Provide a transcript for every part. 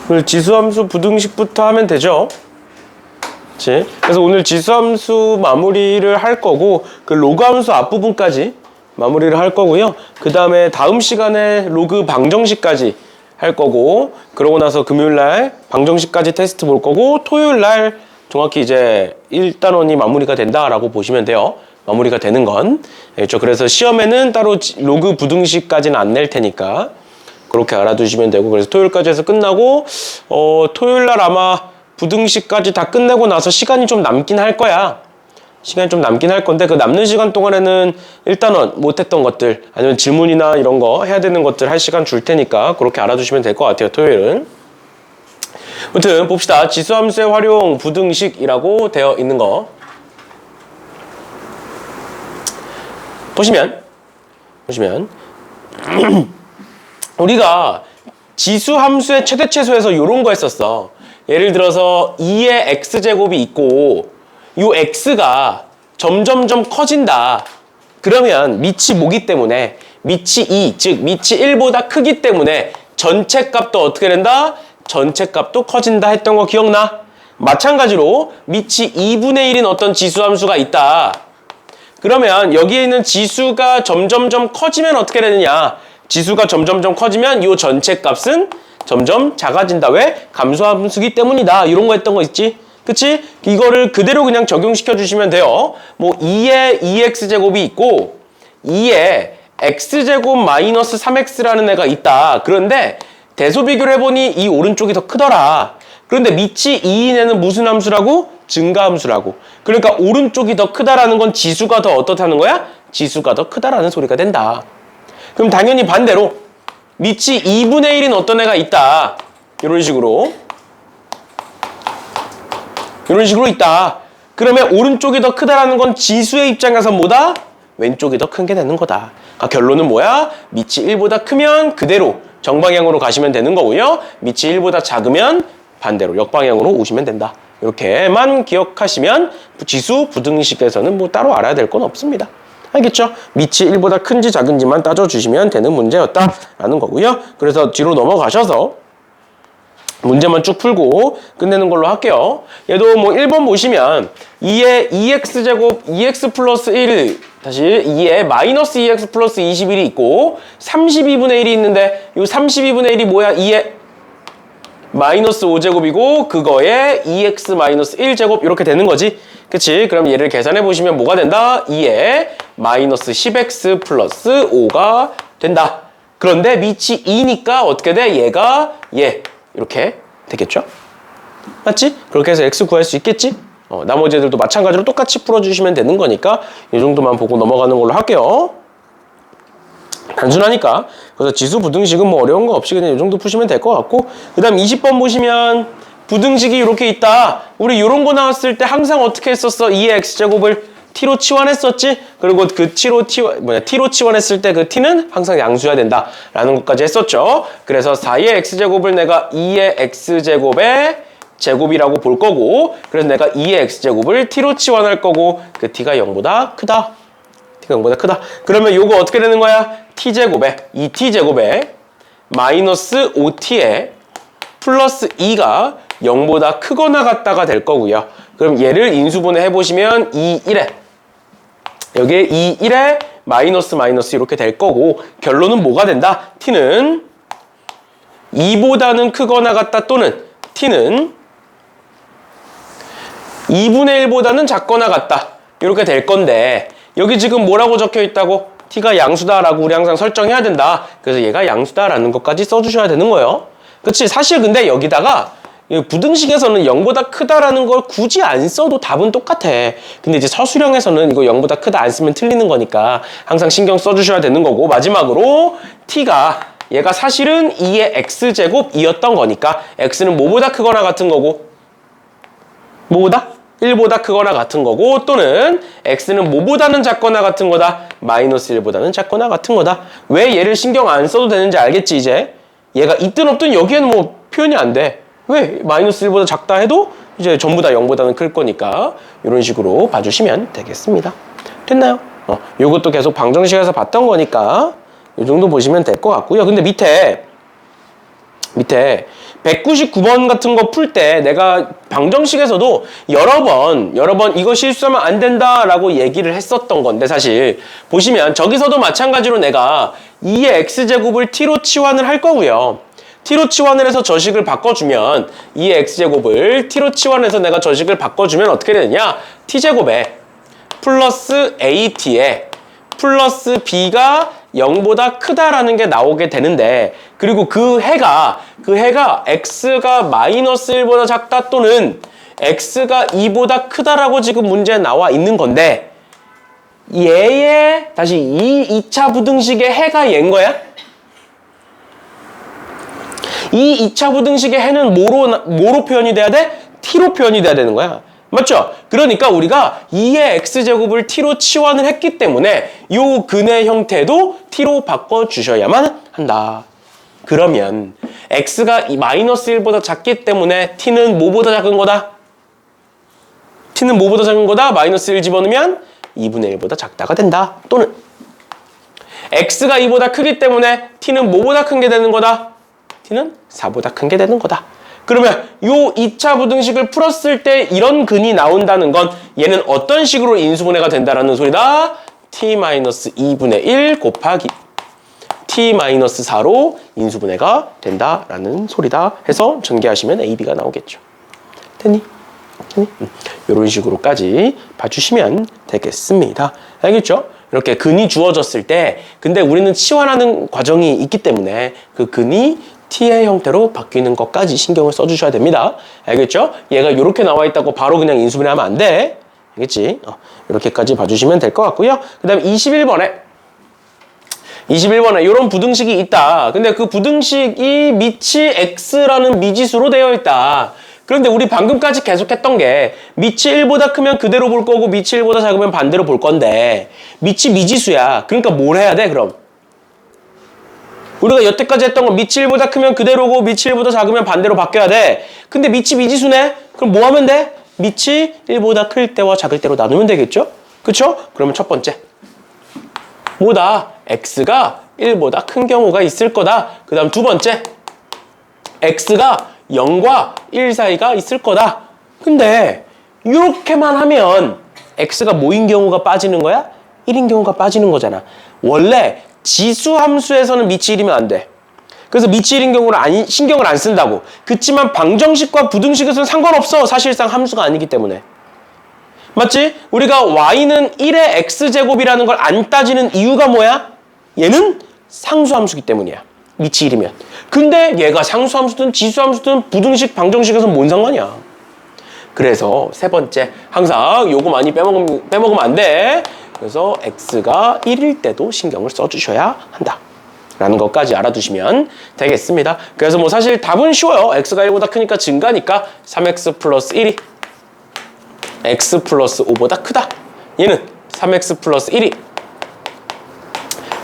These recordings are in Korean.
오늘 지수함수 부등식부터 하면 되죠. 그치? 그래서 오늘 지수함수 마무리를 할 거고 그 로그함수 앞부분까지 마무리를 할 거고요. 그 다음에 다음 시간에 로그 방정식까지 할 거고, 그러고 나서 금요일날 방정식까지 테스트 볼 거고, 토요일날 정확히 이제 1단원이 마무리가 된다라고 보시면 돼요. 마무리가 되는 건. 그렇죠? 그래서 시험에는 따로 로그 부등식까지는 안 낼 테니까 그렇게 알아두시면 되고, 그래서 토요일까지 해서 끝나고 토요일날 아마 부등식까지 다 끝내고 나서 시간이 좀 남긴 할 거야. 시간이 좀 남긴 할 건데 그 남는 시간 동안에는 일단은 못했던 것들 아니면 질문이나 이런 거 해야 되는 것들 할 시간 줄 테니까 그렇게 알아두시면 될 것 같아요. 토요일은. 아무튼 봅시다. 지수함수의 활용 부등식이라고 되어 있는 거 보시면 우리가 지수함수의 최대최소에서 이런 거 했었어. 예를 들어서 2의 x제곱이 있고 이 x가 점점점 커진다. 그러면 밑이 뭐기 때문에 밑이 2, 즉 밑이 1보다 크기 때문에 전체 값도 어떻게 된다? 전체 값도 커진다 했던 거 기억나? 마찬가지로 밑이 2분의 1인 어떤 지수함수가 있다. 그러면 여기에 있는 지수가 점점점 커지면 어떻게 되느냐? 지수가 점점점 커지면 이 전체 값은 점점 작아진다. 왜? 감소함수기 때문이다. 이런 거 했던 거 있지? 그치? 이거를 그대로 그냥 적용시켜 주시면 돼요. 뭐 2의 2x제곱이 있고 2의 x제곱 마이너스 3x라는 애가 있다. 그런데 대소비교를 해보니 이 오른쪽이 더 크더라. 그런데 밑이 2인 애는 무슨 함수라고? 증가함수라고. 그러니까 오른쪽이 더 크다라는 건 지수가 더 어떻다는 거야? 지수가 더 크다라는 소리가 된다. 그럼 당연히 반대로 밑이 2분의 1인 어떤 애가 있다. 이런 식으로 있다. 그러면 오른쪽이 더 크다라는 건 지수의 입장에서 뭐다? 왼쪽이 더 큰 게 되는 거다. 그러니까 결론은 뭐야? 밑이 1보다 크면 그대로 정방향으로 가시면 되는 거고요. 밑이 1보다 작으면 반대로 역방향으로 오시면 된다. 이렇게만 기억하시면 지수 부등식에서는 뭐 따로 알아야 될 건 없습니다. 알겠죠? 밑이 1보다 큰지 작은지만 따져주시면 되는 문제였다라는 거고요. 그래서 뒤로 넘어가셔서 문제만 쭉 풀고 끝내는 걸로 할게요. 얘도 뭐 1번 보시면 2의 2x제곱 2x 플러스 1 다시 2의 마이너스 2x 플러스 21이 있고 32분의 1이 있는데 이 32분의 1이 뭐야? 2의 마이너스 5제곱이고 그거에 2x 마이너스 1제곱 이렇게 되는 거지. 그치? 그럼 얘를 계산해 보시면 뭐가 된다? 2에 마이너스 10x 플러스 5가 된다. 그런데 밑이 2니까 어떻게 돼? 얘가 이렇게 되겠죠? 맞지? 그렇게 해서 x 구할 수 있겠지? 나머지 애들도 마찬가지로 똑같이 풀어주시면 되는 거니까 이 정도만 보고 넘어가는 걸로 할게요. 단순하니까. 그래서 지수 부등식은 뭐 어려운 거 없이 그냥 이 정도 푸시면 될 것 같고, 그 다음 20번 보시면 부등식이 이렇게 있다. 우리 이런 거 나왔을 때 항상 어떻게 했었어? 2의 x제곱을 t로 치환했었지? 그리고 그 t로 치환했을 때 그 t는 항상 양수여야 된다라는 것까지 했었죠. 그래서 4의 x제곱을 내가 2의 x제곱의 제곱이라고 볼 거고, 그래서 내가 2의 x제곱을 t로 치환할 거고, 그 t가 0보다 크다. t가 0보다 크다. 그러면 요거 어떻게 되는 거야? t제곱에 2t제곱에 마이너스 5t에 플러스 2가 0보다 크거나 같다가 될 거고요. 그럼 얘를 인수분해 해보시면 2, 1에 여기에 2, 1에 마이너스 이렇게 될 거고, 결론은 뭐가 된다? t는 2보다는 크거나 같다 또는 t는 2분의 1보다는 작거나 같다. 이렇게 될 건데 여기 지금 뭐라고 적혀 있다고? t가 양수다라고 우리 항상 설정해야 된다. 그래서 얘가 양수다라는 것까지 써주셔야 되는 거예요. 그치? 사실 근데 여기다가 부등식에서는 0보다 크다라는 걸 굳이 안 써도 답은 똑같아. 근데 이제 서술형에서는 이거 0보다 크다 안 쓰면 틀리는 거니까 항상 신경 써주셔야 되는 거고, 마지막으로 t가 얘가 사실은 2의 x제곱이었던 거니까 x는 뭐보다 크거나 같은 거고, 뭐보다? 1보다 크거나 같은 거고, 또는 x는 뭐보다는 작거나 같은 거다? 마이너스 1보다는 작거나 같은 거다. 왜 얘를 신경 안 써도 되는지 알겠지 이제? 얘가 있든 없든 여기에는 뭐 표현이 안 돼. 왜? 마이너스 1보다 작다 해도 이제 전부 다 0보다는 클 거니까 이런 식으로 봐주시면 되겠습니다. 됐나요? 요것도 계속 방정식에서 봤던 거니까 이 정도 보시면 될 것 같고요. 근데 밑에 밑에 199번 같은 거 풀 때 내가 방정식에서도 여러 번 이거 실수하면 안 된다라고 얘기를 했었던 건데 사실 보시면 저기서도 마찬가지로 내가 2의 x제곱을 t로 치환을 할 거고요. t로 치환을 해서 저식을 바꿔주면 2의 x제곱을 t로 치환해서 내가 저식을 바꿔주면 어떻게 되느냐? t제곱에 플러스 at에 플러스 b가 0보다 크다라는 게 나오게 되는데 그리고 그 해가 x가 마이너스 1보다 작다 또는 x가 2보다 크다라고 지금 문제에 나와 있는 건데 얘의 다시 이 2차 부등식의 해가 얘인 거야? 이 2차 부등식의 해는 뭐로 표현이 돼야 돼? t로 표현이 돼야 되는 거야. 맞죠? 그러니까 우리가 2의 x제곱을 t로 치환을 했기 때문에 요 근의 형태도 t로 바꿔주셔야만 한다. 그러면 x가 마이너스 1보다 작기 때문에 t는 뭐보다 작은 거다? t는 뭐보다 작은 거다? 마이너스 1 집어넣으면 2분의 1보다 작다가 된다. 또는 x가 2보다 크기 때문에 t는 뭐보다 큰 게 되는 거다? t는 4보다 큰 게 되는 거다. 그러면 요 2차 부등식을 풀었을 때 이런 근이 나온다는 건 얘는 어떤 식으로 인수분해가 된다라는 소리다? t-2분의 1 곱하기 t-4로 인수분해가 된다라는 소리다 해서 전개하시면 AB가 나오겠죠. 됐니? 이런 식으로까지 봐주시면 되겠습니다. 알겠죠? 이렇게 근이 주어졌을 때 근데 우리는 치환하는 과정이 있기 때문에 그 근이 t의 형태로 바뀌는 것까지 신경을 써주셔야 됩니다. 알겠죠? 얘가 이렇게 나와 있다고 바로 그냥 인수분해하면 안 돼. 알겠지? 이렇게까지 봐주시면 될 것 같고요. 그 다음에 21번에 이런 부등식이 있다. 근데 그 부등식이 밑이 x라는 미지수로 되어 있다. 그런데 우리 방금까지 계속했던 게 밑이 1보다 크면 그대로 볼 거고 밑이 1보다 작으면 반대로 볼 건데 밑이 미지수야. 그러니까 뭘 해야 돼 그럼? 우리가 여태까지 했던 건 밑이 1보다 크면 그대로고 밑이 1보다 작으면 반대로 바뀌어야 돼. 근데 밑이 미지수네? 그럼 뭐 하면 돼? 밑이 1보다 클 때와 작을 때로 나누면 되겠죠? 그쵸? 그러면 첫 번째 뭐다? x가 1보다 큰 경우가 있을 거다. 그 다음 두 번째 x가 0과 1 사이가 있을 거다. 근데 이렇게만 하면 x가 뭐인 경우가 빠지는 거야? 1인 경우가 빠지는 거잖아. 원래 지수 함수에서는 밑이 1이면 안 돼. 그래서 밑이 1인 경우는 신경을 안 쓴다고. 그치만 방정식과 부등식에서는 상관없어. 사실상 함수가 아니기 때문에. 맞지? 우리가 y는 1의 x제곱이라는 걸 안 따지는 이유가 뭐야? 얘는 상수함수기 때문이야. 밑이 1이면. 근데 얘가 상수함수든 지수함수든 부등식, 방정식에서는 뭔 상관이야. 그래서 세 번째, 항상 요거 많이 빼먹으면 안 돼. 그래서 x가 1일 때도 신경을 써주셔야 한다. 라는 것까지 알아두시면 되겠습니다. 그래서 뭐 사실 답은 쉬워요. x가 1보다 크니까 증가니까 3x 플러스 1이 x 플러스 5보다 크다. 얘는 3x 플러스 1이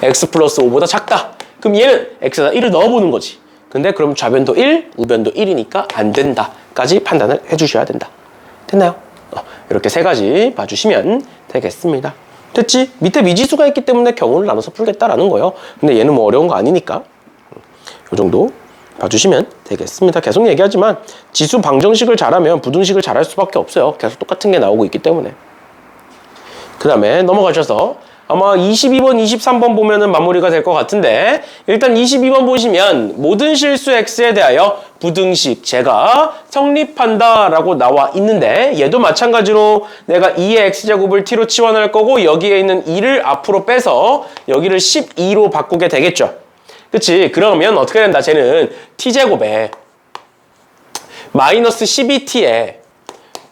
x 플러스 5보다 작다. 그럼 얘는 x에다 1을 넣어보는 거지. 근데 그럼 좌변도 1, 우변도 1이니까 안 된다까지 판단을 해주셔야 된다. 됐나요? 이렇게 세 가지 봐주시면 되겠습니다. 됐지? 밑에 미지수가 있기 때문에 경우를 나눠서 풀겠다라는 거예요. 근데 얘는 뭐 어려운 거 아니니까 이 정도 봐주시면 되겠습니다. 계속 얘기하지만 지수 방정식을 잘하면 부등식을 잘할 수밖에 없어요. 계속 똑같은 게 나오고 있기 때문에. 그 다음에 넘어가셔서 아마 22번, 23번 보면은 마무리가 될 것 같은데 일단 22번 보시면 모든 실수 x에 대하여 부등식 제가 성립한다 라고 나와 있는데 얘도 마찬가지로 내가 2의 x제곱을 t로 치환할 거고 여기에 있는 2를 앞으로 빼서 여기를 12로 바꾸게 되겠죠. 그치? 그러면 어떻게 된다? 쟤는 t제곱에 마이너스 12t에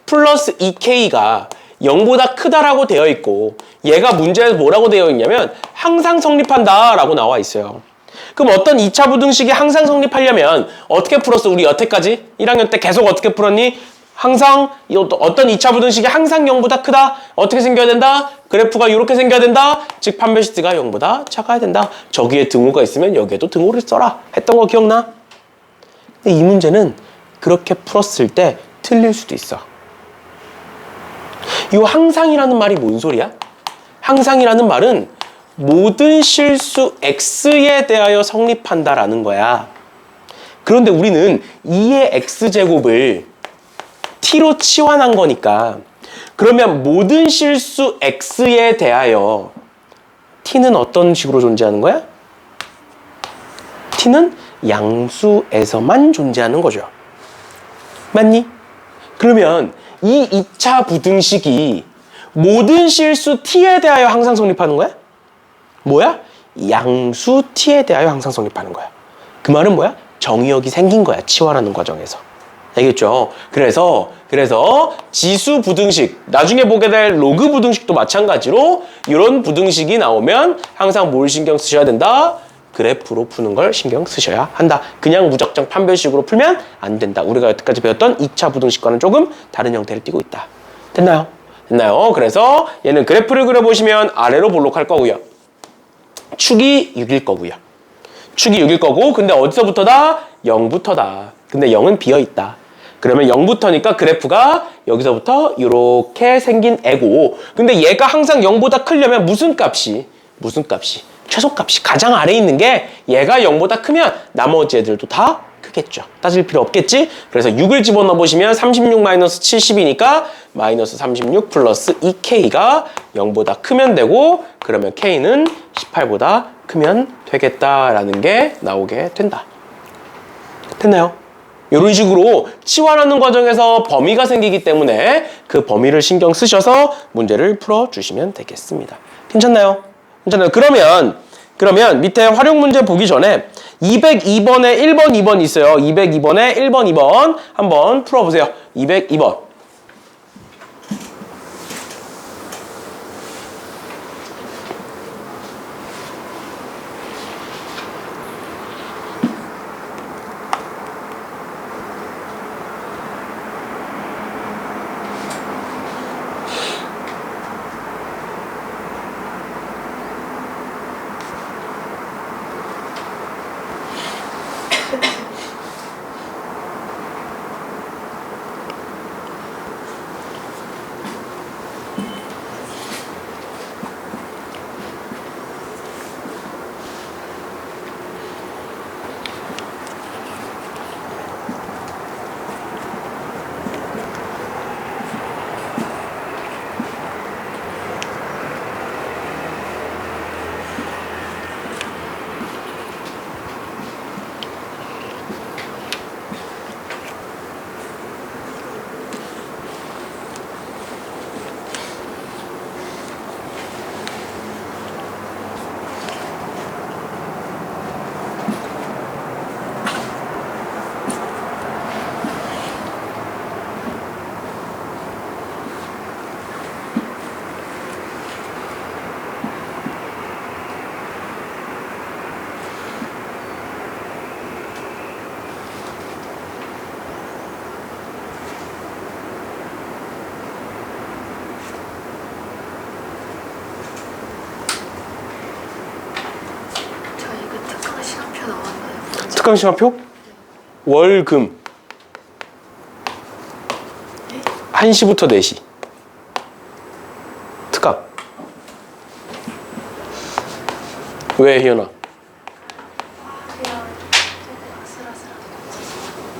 플러스 2k가 0보다 크다라고 되어 있고 얘가 문제에서 뭐라고 되어 있냐면 항상 성립한다 라고 나와 있어요. 그럼 어떤 2차 부등식이 항상 성립하려면 어떻게 풀었어? 우리 여태까지 1학년 때 계속 어떻게 풀었니? 항상 어떤 2차 부등식이 항상 0보다 크다. 어떻게 생겨야 된다? 그래프가 이렇게 생겨야 된다. 즉 판별시트가 0보다 작아야 된다. 저기에 등호가 있으면 여기에도 등호를 써라 했던 거 기억나? 근데 이 문제는 그렇게 풀었을 때 틀릴 수도 있어. 이 항상이라는 말이 뭔 소리야? 항상이라는 말은 모든 실수 x에 대하여 성립한다라는 거야. 그런데 우리는 2의 x제곱을 t로 치환한 거니까 그러면 모든 실수 x에 대하여 t는 어떤 식으로 존재하는 거야? t는 양수에서만 존재하는 거죠. 맞니? 그러면 이 2차 부등식이 모든 실수 t에 대하여 항상 성립하는 거야? 뭐야? 양수 t에 대하여 항상 성립하는 거야. 그 말은 뭐야? 정의역이 생긴 거야. 치환하는 과정에서. 알겠죠? 그래서 지수 부등식, 나중에 보게 될 로그 부등식도 마찬가지로 이런 부등식이 나오면 항상 뭘 신경 쓰셔야 된다? 그래프로 푸는 걸 신경 쓰셔야 한다. 그냥 무작정 판별식으로 풀면 안 된다. 우리가 여태까지 배웠던 2차 부등식과는 조금 다른 형태를 띠고 있다. 됐나요? 됐나요? 그래서 얘는 그래프를 그려보시면 아래로 볼록할 거고요. 축이 6일 거고요. 축이 6일 거고 근데 어디서부터다? 0부터다. 근데 0은 비어있다. 그러면 0부터니까 그래프가 여기서부터 이렇게 생긴 애고 근데 얘가 항상 0보다 크려면 무슨 값이? 최소값이 가장 아래에 있는 게 얘가 0보다 크면 나머지 애들도 다 크겠죠. 따질 필요 없겠지? 그래서 6을 집어넣어 보시면 36 마이너스 70이니까 마이너스 36 플러스 2K가 0보다 크면 되고 그러면 K는 18보다 크면 되겠다라는 게 나오게 된다. 됐나요? 이런 식으로 치환하는 과정에서 범위가 생기기 때문에 그 범위를 신경 쓰셔서 문제를 풀어주시면 되겠습니다. 괜찮나요? 괜찮아요. 그러면 밑에 활용 문제 보기 전에 202번에 1번, 2번 있어요. 202번에 1번, 2번 한번 풀어보세요. 202번. 특강 시간표? 월금 1시부터 4시 특강. 왜 희연아?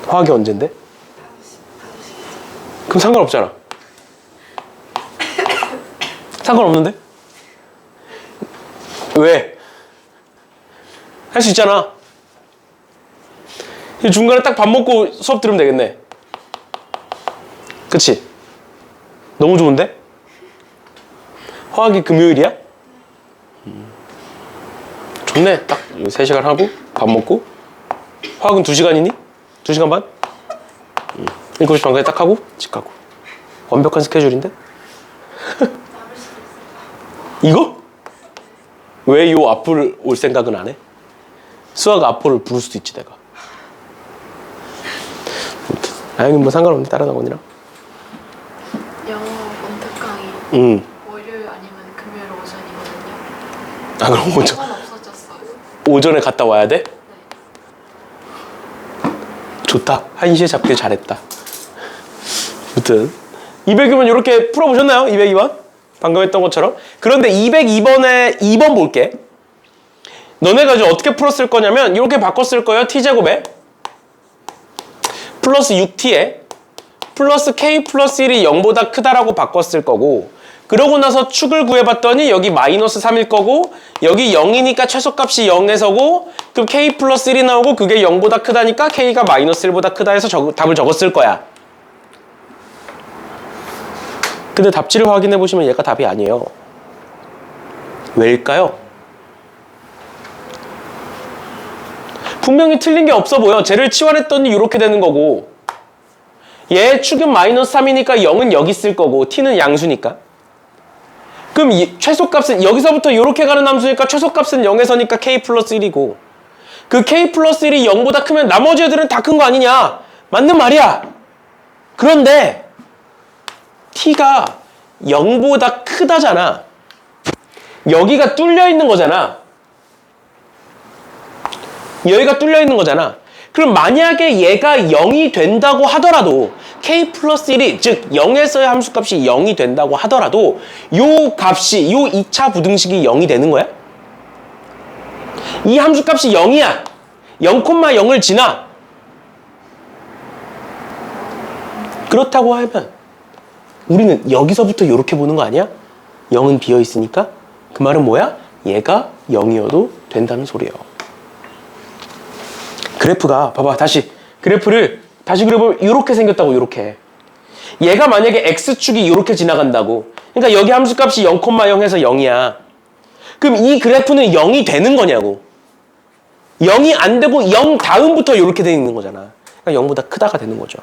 화학이 언젠데? 그럼 상관없잖아. 상관없는데? 왜? 할 수 있잖아. 중간에 딱 밥 먹고 수업 들으면 되겠네. 그치? 너무 좋은데? 화학이 금요일이야? 좋네. 딱 3시간 하고 밥 먹고. 화학은 2시간이니? 2시간 반? 7시 반까지 딱 하고 집 가고. 완벽한 스케줄인데? 이거? 왜 요 앞을 올 생각은 안 해? 수학 앞을 부를 수도 있지 내가. 아니 뭐 상관없는데 다른 학원이랑. 영어 원특강이 월요일 아니면 금요일 오전이거든요. 아 그럼 오전. 없어졌어요. 오전에 갔다 와야 돼? 네. 좋다. 1시에 잡길 잘했다. 아무튼 202번 이렇게 풀어보셨나요? 202번? 방금 했던 것처럼. 그런데 202번에 2번 볼게. 너네가 이제 어떻게 풀었을 거냐면 이렇게 바꿨을 거예요. t제곱에 플러스 6t에 플러스 k 플러스 1이 0보다 크다라고 바꿨을 거고, 그러고 나서 축을 구해봤더니 여기 마이너스 3일 거고, 여기 0이니까 최소값이 0에서고, 그럼 k 플러스 1이 나오고 그게 0보다 크다니까 k가 마이너스 1보다 크다 해서 답을 적었을 거야. 근데 답지를 확인해 보시면 얘가 답이 아니에요. 왜일까요? 분명히 틀린 게 없어 보여. 쟤를 치환했더니 이렇게 되는 거고, 얘 축은 마이너스 3이니까 0은 여기 있을 거고, t는 양수니까. 그럼 최소값은 여기서부터 이렇게 가는 함수니까 최소값은 0에서니까 k 플러스 1이고, 그 k 플러스 1이 0보다 크면 나머지 애들은 다 큰 거 아니냐? 맞는 말이야. 그런데 t가 0보다 크다잖아. 여기가 뚫려 있는 거잖아. 여기가 뚫려 있는 거잖아. 그럼 만약에 얘가 0이 된다고 하더라도, k 플러스 1이, 즉 0에서의 함수값이 0이 된다고 하더라도 요 값이, 요 2차 부등식이 0이 되는 거야? 이 함수값이 0이야. 0,0을 지나. 그렇다고 하면 우리는 여기서부터 이렇게 보는 거 아니야? 0은 비어 있으니까. 그 말은 뭐야? 얘가 0이어도 된다는 소리예요. 그래프가, 봐봐, 다시 그래프를 다시 그려보면 이렇게 생겼다고. 이렇게 얘가 만약에 x축이 이렇게 지나간다고, 그러니까 여기 함수값이 0,0 해서 0이야. 그럼 이 그래프는 0이 되는 거냐고. 0이 안 되고 0 다음부터 이렇게 돼 있는 거잖아. 그러니까 0보다 크다가 되는 거죠.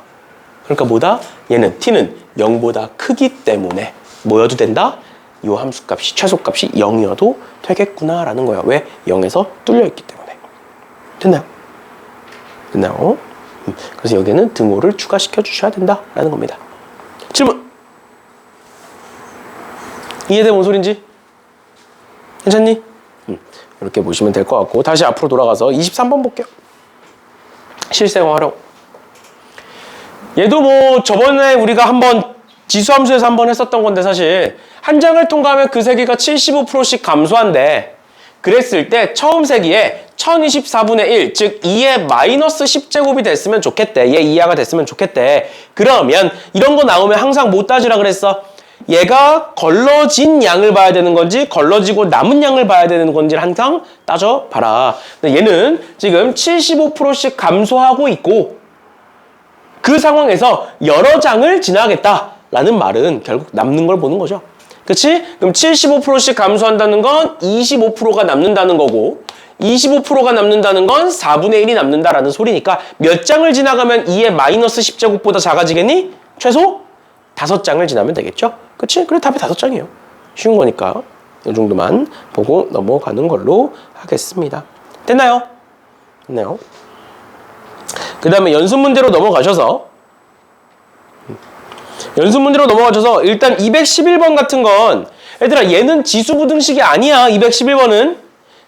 그러니까 뭐다? 얘는 t는 0보다 크기 때문에 뭐여도 된다? 이 함수값이, 최소값이 0이어도 되겠구나라는 거야. 왜? 0에서 뚫려 있기 때문에. 됐나요? 됐나요? 그래서 여기에는 등호를 추가시켜 주셔야 된다라는 겁니다. 질문! 이해돼? 뭔 소린지? 괜찮니? 이렇게 보시면 될 것 같고, 다시 앞으로 돌아가서 23번 볼게요. 실생활 활용. 얘도 뭐 저번에 우리가 한번 지수함수에서 한번 했었던 건데, 사실 한 장을 통과하면 그 세기가 75%씩 감소한대. 그랬을 때 처음 세기에 1024분의 1, 즉 2의 마이너스 10제곱이 됐으면 좋겠대. 얘 이하가 됐으면 좋겠대. 그러면 이런 거 나오면 항상 뭐 따지라 그랬어? 얘가 걸러진 양을 봐야 되는 건지 걸러지고 남은 양을 봐야 되는 건지를 항상 따져봐라. 근데 얘는 지금 75%씩 감소하고 있고, 그 상황에서 여러 장을 지나가겠다라는 말은 결국 남는 걸 보는 거죠. 그치? 그럼 75%씩 감소한다는 건 25%가 남는다는 거고, 25%가 남는다는 건 4분의 1이 남는다라는 소리니까 몇 장을 지나가면 2의 마이너스 10제곱보다 작아지겠니? 최소 5장을 지나면 되겠죠? 그치? 그래, 답이 5장이에요. 쉬운 거니까 이 정도만 보고 넘어가는 걸로 하겠습니다. 됐나요? 됐나요? 그 다음에 연습 문제로 넘어가셔서 일단 211번 같은 건, 얘들아 얘는 지수 부등식이 아니야. 211번은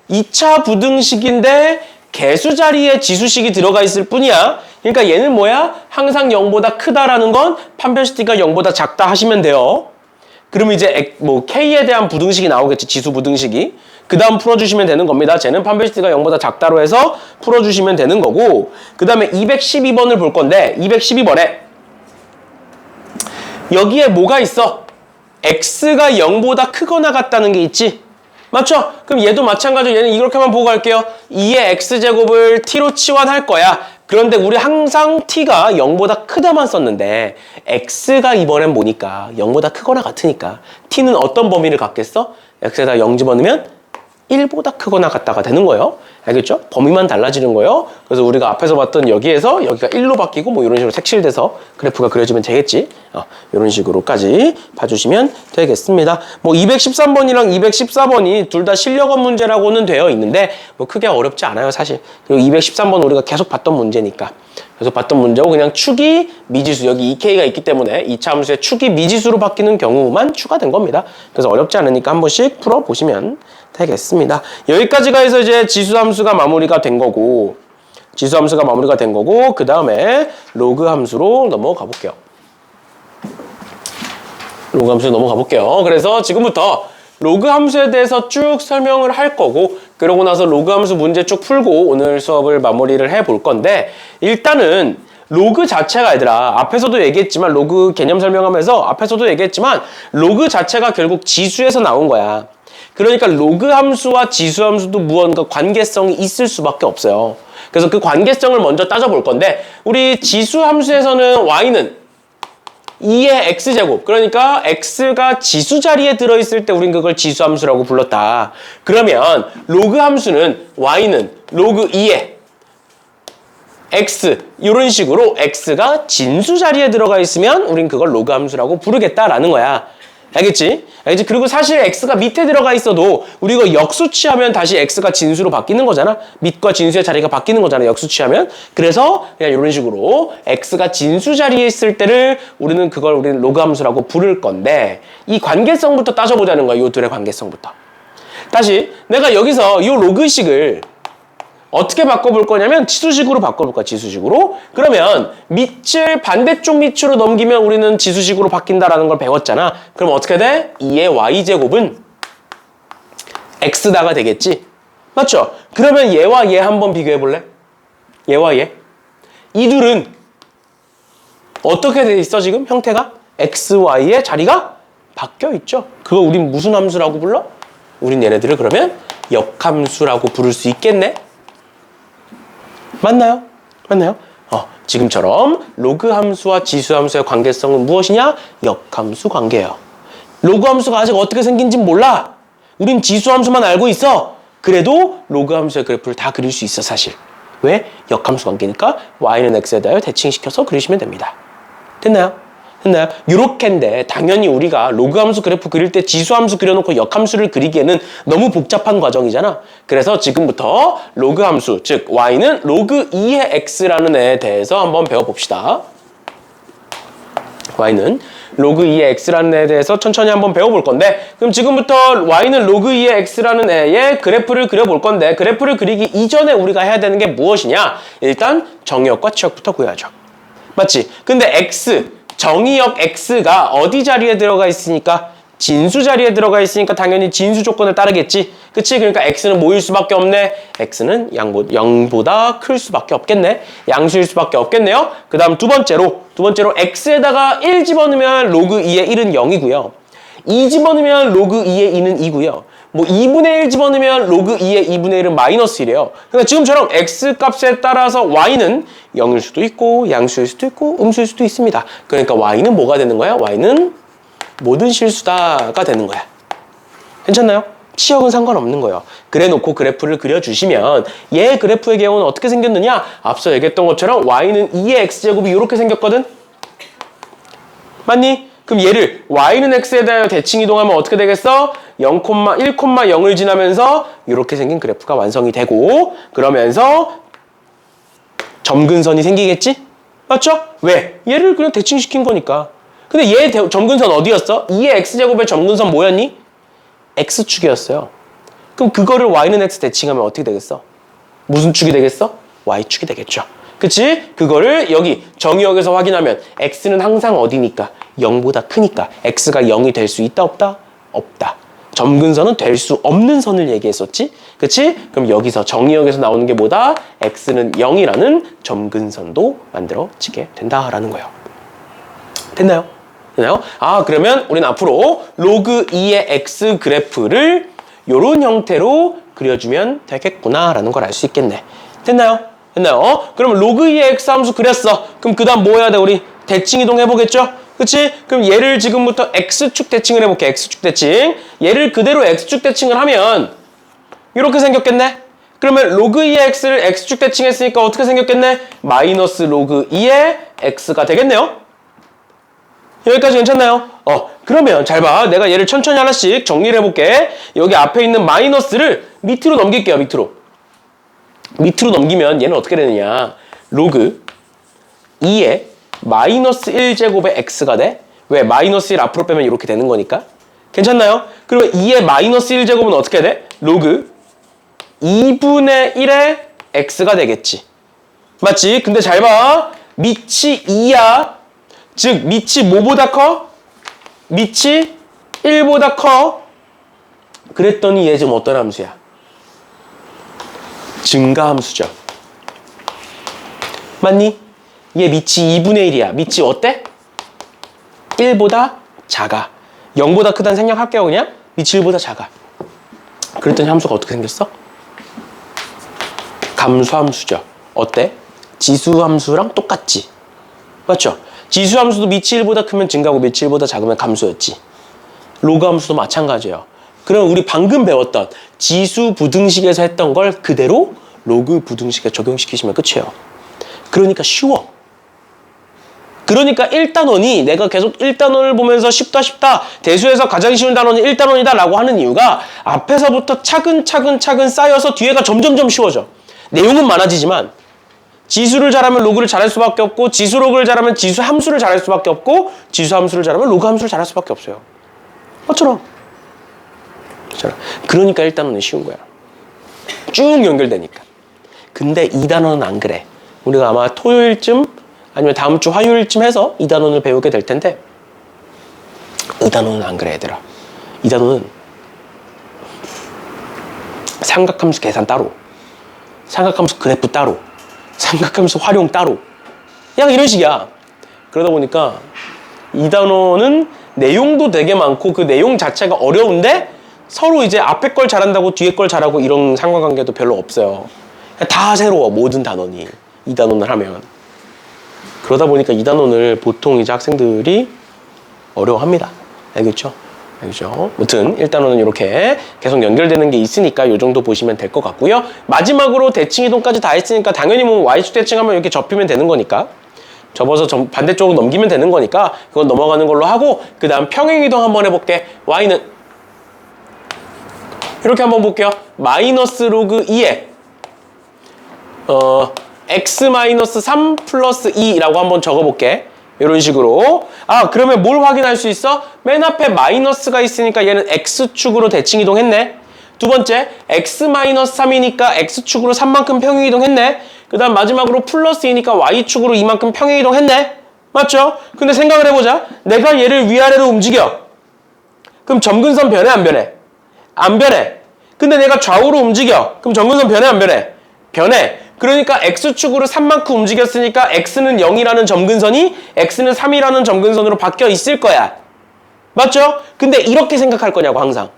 2차 부등식인데 개수 자리에 지수식이 들어가 있을 뿐이야. 그러니까 얘는 뭐야? 항상 0보다 크다라는 건 판별식 t가 0보다 작다 하시면 돼요. 그러면 이제 뭐 k에 대한 부등식이 나오겠지. 지수 부등식이. 그 다음 풀어주시면 되는 겁니다. 쟤는 판별식 t가 0보다 작다로 해서 풀어주시면 되는 거고, 그 다음에 212번을 볼 건데, 212번에 여기에 뭐가 있어? x가 0보다 크거나 같다는 게 있지? 맞죠? 그럼 얘도 마찬가지로 얘는 이렇게만 보고 갈게요. 2의 x제곱을 t로 치환할 거야. 그런데 우리 항상 t가 0보다 크다만 썼는데 x가 이번엔 뭐니까? 0보다 크거나 같으니까 t는 어떤 범위를 갖겠어? x에다 0 집어넣으면 1보다 크거나 같다가 되는 거예요. 알겠죠? 범위만 달라지는 거예요. 그래서 우리가 앞에서 봤던 여기에서 여기가 1로 바뀌고 뭐 이런 식으로 색칠돼서 그래프가 그려지면 되겠지. 이런 식으로까지 봐주시면 되겠습니다. 뭐 213번이랑 214번이 둘 다 실력업 문제라고는 되어 있는데 뭐 크게 어렵지 않아요, 사실. 그리고 213번 우리가 계속 봤던 문제니까. 계속 봤던 문제고, 그냥 축이 미지수, 여기 2K가 있기 때문에 2차 함수의 축이 미지수로 바뀌는 경우만 추가된 겁니다. 그래서 어렵지 않으니까 한 번씩 풀어보시면 되겠습니다. 여기까지가 해서 이제 지수함수가 마무리가 된 거고, 그 다음에 로그 함수로 넘어가 볼게요. 그래서 지금부터 로그 함수에 대해서 쭉 설명을 할 거고, 그러고 나서 로그 함수 문제 쭉 풀고 오늘 수업을 마무리를 해 볼 건데, 일단은 로그 자체가 얘들아 앞에서도 얘기했지만 로그 개념 설명하면서 앞에서도 얘기했지만 로그 자체가 결국 지수에서 나온 거야. 그러니까 로그 함수와 지수 함수도 무언가 관계성이 있을 수밖에 없어요. 그래서 그 관계성을 먼저 따져볼 건데 우리 지수 함수에서는 y는 2의 x제곱 그러니까 x가 지수 자리에 들어있을 때 우린 그걸 지수 함수라고 불렀다. 그러면 로그 함수는 y는 로그 2의 x 이런 식으로 x가 진수 자리에 들어가 있으면 우린 그걸 로그 함수라고 부르겠다라는 거야. 알겠지? 알겠지? 그리고 사실 x가 밑에 들어가 있어도 우리 이거 역수치하면 다시 x가 진수로 바뀌는 거잖아. 밑과 진수의 자리가 바뀌는 거잖아. 역수치하면. 그래서 그냥 이런 식으로 x가 진수 자리에 있을 때를 우리는 로그 함수라고 부를 건데 이 관계성부터 따져보자는 거야. 이 둘의 관계성부터. 다시 내가 여기서 이 로그식을 어떻게 바꿔볼 거냐면 지수식으로 바꿔볼 거야. 지수식으로. 그러면 밑을 반대쪽 밑으로 넘기면 우리는 지수식으로 바뀐다라는 걸 배웠잖아. 그럼 어떻게 돼? 2의 y제곱은 x다가 되겠지? 맞죠? 그러면 얘와 얘 한번 비교해 볼래? 얘와 얘. 이 둘은 어떻게 돼 있어 지금? 형태가? x, y의 자리가 바뀌어 있죠. 그거 우린 무슨 함수라고 불러? 우린 얘네들을 그러면 역함수라고 부를 수 있겠네? 맞나요? 맞나요? 지금처럼 로그 함수와 지수 함수의 관계성은 무엇이냐? 역함수 관계예요. 로그 함수가 아직 어떻게 생긴지 몰라. 우린 지수 함수만 알고 있어. 그래도 로그 함수의 그래프를 다 그릴 수 있어 사실. 왜? 역함수 관계니까 y는 x에 대하여 대칭시켜서 그리시면 됩니다. 됐나요? 됐나요? 요렇게인데 당연히 우리가 로그 함수 그래프 그릴 때 지수 함수 그려놓고 역함수를 그리기에는 너무 복잡한 과정이잖아. 그래서 지금부터 로그 함수, 즉 y는 로그 2의 x라는 애에 대해서 한번 배워봅시다. y는 로그 2의 x라는 애에 대해서 천천히 한번 배워볼 건데 그럼 지금부터 y는 로그 2의 x라는 애의 그래프를 그려볼 건데 그래프를 그리기 이전에 우리가 해야 되는 게 무엇이냐? 일단 정의역과 치역부터 구해야죠. 맞지? 근데 x 정의역 x가 어디 자리에 들어가 있으니까? 진수 자리에 들어가 있으니까 당연히 진수 조건을 따르겠지. 그치? 그러니까 x는 뭐일 수밖에 없네. x는 0보다 클 수밖에 없겠네. 양수일 수밖에 없겠네요. 그 다음 두 번째로 x에다가 1 집어넣으면 로그 2의 1은 0이고요. 2 집어넣으면 로그 2의 2는 2고요. 뭐 2분의 1 집어넣으면 로그 2의 2분의 1은 마이너스 1이에요. 그러니까 지금처럼 x 값에 따라서 y는 0일 수도 있고 양수일 수도 있고 음수일 수도 있습니다. 그러니까 y는 뭐가 되는 거야? y는 모든 실수다가 되는 거야. 괜찮나요? 치역은 상관없는 거예요. 그래 놓고 그래프를 그려주시면 얘 그래프의 경우는 어떻게 생겼느냐? 앞서 얘기했던 것처럼 y는 2의 x제곱이 이렇게 생겼거든? 맞니? 그럼 얘를 y는 x에 대하여 대칭 이동하면 어떻게 되겠어? 1,0을 지나면서 이렇게 생긴 그래프가 완성이 되고 그러면서 점근선이 생기겠지? 맞죠? 왜? 얘를 그냥 대칭시킨 거니까. 근데 얘 점근선 어디였어? 2의 x제곱의 점근선 뭐였니? x축이었어요. 그럼 그거를 y는 x 대칭하면 어떻게 되겠어? 무슨 축이 되겠어? y축이 되겠죠. 그치? 그거를 여기 정의역에서 확인하면 x는 항상 어디니까? 0보다 크니까 x가 0이 될 수 있다 없다? 없다. 점근선은 될 수 없는 선을 얘기했었지? 그치? 그럼 여기서 정의역에서 나오는 게 뭐다? x는 0이라는 점근선도 만들어지게 된다라는 거예요. 됐나요? 됐나요? 그러면 우리는 앞으로 로그 2의 x 그래프를 이런 형태로 그려주면 되겠구나라는 걸 알 수 있겠네. 됐나요? 됐나요? 그러면 로그 2의 x 함수 그렸어. 그럼 그 다음 뭐 해야 돼? 우리 대칭 이동 해보겠죠? 그치? 그럼 얘를 지금부터 x축 대칭을 해볼게. x축 대칭. 얘를 그대로 x축 대칭을 하면 이렇게 생겼겠네? 그러면 로그 2의 x를 x축 대칭했으니까 어떻게 생겼겠네? 마이너스 로그 2의 x가 되겠네요? 여기까지 괜찮나요? 그러면 잘 봐. 내가 얘를 천천히 하나씩 정리를 해볼게. 여기 앞에 있는 마이너스를 밑으로 넘길게요. 밑으로 넘기면 얘는 어떻게 되느냐? 로그 2의 마이너스 1제곱의 x가 돼? 왜? 마이너스 1 앞으로 빼면 이렇게 되는 거니까. 괜찮나요? 그러면 2의 마이너스 1제곱은 어떻게 돼? 로그 2분의 1의 x가 되겠지. 맞지? 근데 잘 봐. 밑이 2야. 즉 밑이 뭐보다 커? 밑이 1보다 커. 그랬더니 얘 지금 어떤 함수야? 증가함수죠. 맞니? 얘 밑이 2분의 1이야. 밑이 어때? 1보다 작아. 0보다 크다는 생략할게요, 그냥. 밑이 1보다 작아. 그랬더니 함수가 어떻게 생겼어? 감소함수죠. 어때? 지수함수랑 똑같지. 맞죠? 지수함수도 밑이 1보다 크면 증가하고 밑이 1보다 작으면 감소였지. 로그함수도 마찬가지예요. 그럼 우리 방금 배웠던 지수 부등식에서 했던 걸 그대로 로그 부등식에 적용시키시면 끝이에요. 그러니까 쉬워. 그러니까 1단원이 내가 계속 1단원을 보면서 쉽다 대수에서 가장 쉬운 단원이 1단원이다 라고 하는 이유가 앞에서부터 차근차근 쌓여서 뒤에가 점점점 쉬워져. 내용은 많아지지만 지수를 잘하면 로그를 잘할 수밖에 없고 지수 로그를 잘하면 지수 함수를 잘할 수밖에 없고 지수 함수를 잘하면 로그 함수를 잘할 수밖에 없어요. 맞처럼. 그러니까 1단원은 쉬운 거야. 쭉 연결되니까. 근데 2단원은 안 그래. 우리가 아마 토요일쯤 아니면 다음 주 화요일쯤 해서 2단원을 배우게 될 텐데 2단원은 안 그래 얘들아. 2단원은 삼각함수 계산 따로, 삼각함수 그래프 따로, 삼각함수 활용 따로, 그냥 이런 식이야. 그러다 보니까 2단원은 내용도 되게 많고 그 내용 자체가 어려운데 서로 이제 앞에 걸 잘한다고 뒤에 걸 잘하고 이런 상관관계도 별로 없어요. 다 새로워, 모든 단원이 2단원을 하면. 그러다 보니까 2단원을 보통 이제 학생들이 어려워합니다. 알겠죠? 알겠죠? 아무튼 1단원은 이렇게 계속 연결되는 게 있으니까 이 정도 보시면 될 것 같고요. 마지막으로 대칭 이동까지 다 했으니까 당연히 뭐 y축 대칭하면 이렇게 접히면 되는 거니까 접어서 반대쪽으로 넘기면 되는 거니까 그건 넘어가는 걸로 하고 그 다음 평행 이동 한번 해볼게. y는 이렇게 한번 볼게요. 마이너스 로그 2에 x-3 플러스 2라고 한번 적어볼게. 이런 식으로. 아, 그러면 뭘 확인할 수 있어? 맨 앞에 마이너스가 있으니까 얘는 x축으로 대칭 이동했네. 두 번째, x-3이니까 x축으로 3만큼 평행 이동했네. 그 다음 마지막으로 플러스 2니까 y축으로 이만큼 평행 이동했네. 맞죠? 근데 생각을 해보자. 내가 얘를 위아래로 움직여. 그럼 점근선 변해, 안 변해? 안 변해. 근데 내가 좌우로 움직여. 그럼 점근선 변해, 안 변해? 변해. 그러니까 x축으로 3만큼 움직였으니까 x는 0이라는 점근선이 x는 3이라는 점근선으로 바뀌어 있을 거야. 맞죠? 근데 이렇게 생각할 거냐고 항상.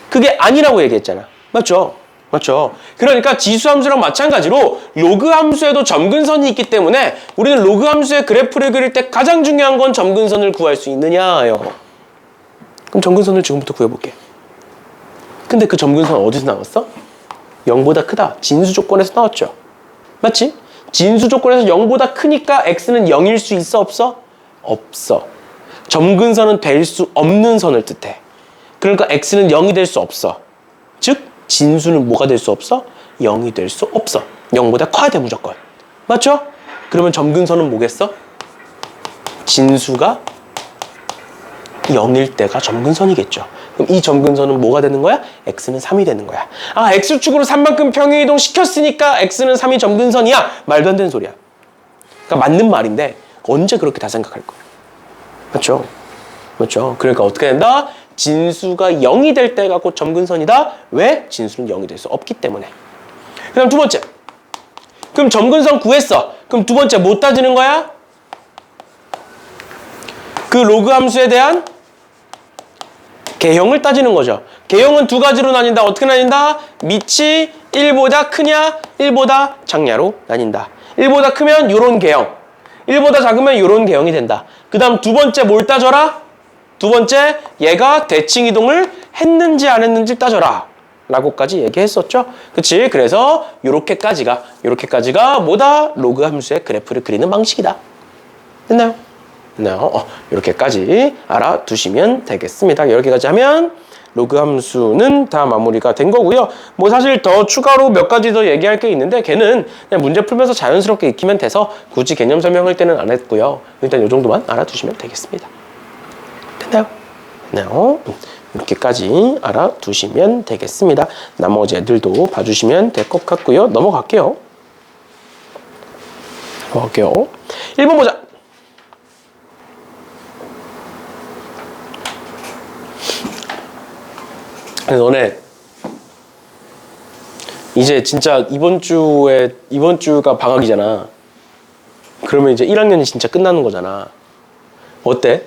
그게 아니라고 얘기했잖아. 맞죠? 맞죠? 그러니까 지수함수랑 마찬가지로 로그 함수에도 점근선이 있기 때문에 우리는 로그 함수의 그래프를 그릴 때 가장 중요한 건 점근선을 구할 수 있느냐요. 그럼 점근선을 지금부터 구해볼게. 근데 그 점근선 어디서 나왔어? 0보다 크다. 진수 조건에서 나왔죠. 맞지? 진수 조건에서 0보다 크니까 x는 0일 수 있어? 없어? 없어. 점근선은 될 수 없는 선을 뜻해. 그러니까 x는 0이 될 수 없어. 즉 진수는 뭐가 될 수 없어? 0이 될 수 없어. 0보다 커야 돼 무조건. 맞죠? 그러면 점근선은 뭐겠어? 진수가 0일 때가 점근선이겠죠. 그럼 이 점근선은 뭐가 되는 거야? x는 3이 되는 거야. 아, x축으로 3만큼 평행이동 시켰으니까 x는 3이 점근선이야. 말도 안 되는 소리야. 그러니까 맞는 말인데 언제 그렇게 다 생각할 거야. 맞죠? 맞죠? 그러니까 어떻게 된다? 진수가 0이 될 때가 곧 점근선이다. 왜? 진수는 0이 될 수 없기 때문에. 그 다음 두 번째. 그럼 점근선 구했어. 그럼 두 번째 뭐 따지는 거야? 그 로그 함수에 대한 개형을 따지는 거죠. 개형은 두 가지로 나뉜다. 어떻게 나뉜다? 밑이 1보다 크냐, 1보다 작냐로 나뉜다. 1보다 크면 요런 개형, 1보다 작으면 요런 개형이 된다. 그 다음 두 번째 뭘 따져라? 두 번째, 얘가 대칭 이동을 했는지 안 했는지 따져라. 라고까지 얘기했었죠. 그치? 그래서 요렇게까지가 뭐다? 로그 함수의 그래프를 그리는 방식이다. 됐나요? 이렇게까지 알아두시면 되겠습니다. 이렇게까지 하면 로그 함수는 다 마무리가 된 거고요. 뭐 사실 더 추가로 몇 가지 더 얘기할 게 있는데 걔는 그냥 문제 풀면서 자연스럽게 익히면 돼서 굳이 개념 설명할 때는 안 했고요. 일단 이 정도만 알아두시면 되겠습니다. 됐나요? 이렇게까지 알아두시면 되겠습니다. 나머지 애들도 봐주시면 될 것 같고요. 넘어갈게요. 1번 보자. 너네 이제 진짜 이번 주가 방학이잖아. 그러면 이제 1학년이 진짜 끝나는 거잖아. 어때?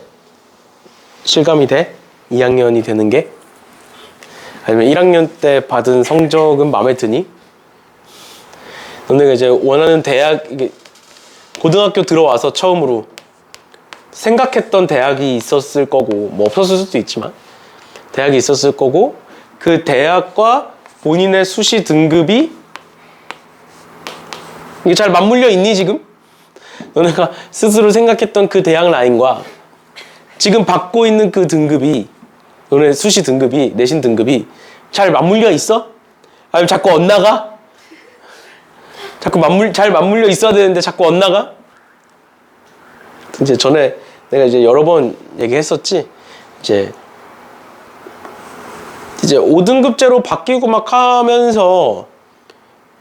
실감이 돼? 2학년이 되는 게? 아니면 1학년 때 받은 성적은 마음에 드니? 너네가 이제 원하는 대학, 이게 고등학교 들어와서 처음으로 생각했던 대학이 있었을 거고, 뭐 없었을 수도 있지만, 대학이 있었을 거고, 그 대학과 본인의 수시 등급이 이게 잘 맞물려 있니, 지금? 너네가 스스로 생각했던 그 대학 라인과 지금 받고 있는 그 등급이, 너네 수시 등급이, 내신 등급이 잘 맞물려 있어? 아니면 자꾸 엇나가? 자꾸 잘 맞물려 있어야 되는데 자꾸 엇나가? 이제 전에 내가 이제 여러 번 얘기했었지. 이제 5등급제로 바뀌고 막 하면서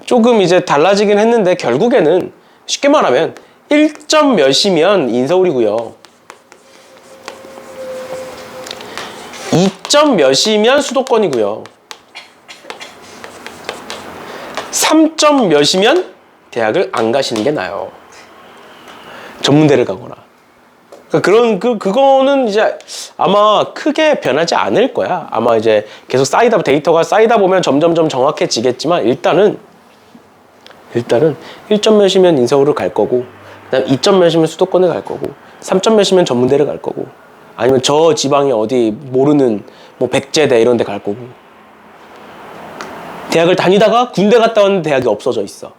조금 이제 달라지긴 했는데 결국에는 쉽게 말하면 1점 몇이면 인서울이고요. 2점 몇이면 수도권이고요. 3점 몇이면 대학을 안 가시는 게 나아요. 전문대를 가거나. 그러니까 그거는 이제 아마 크게 변하지 않을 거야. 아마 이제 계속 데이터가 쌓이다 보면 점점점 정확해지겠지만 일단은 1점 몇이면 인서울을 갈 거고, 그다음 2점 몇이면 수도권을 갈 거고, 3점 몇이면 전문대를 갈 거고, 아니면 저 지방에 어디 모르는 뭐 백제대 이런 데 갈 거고. 대학을 다니다가 군대 갔다 왔는데 대학이 없어져 있어.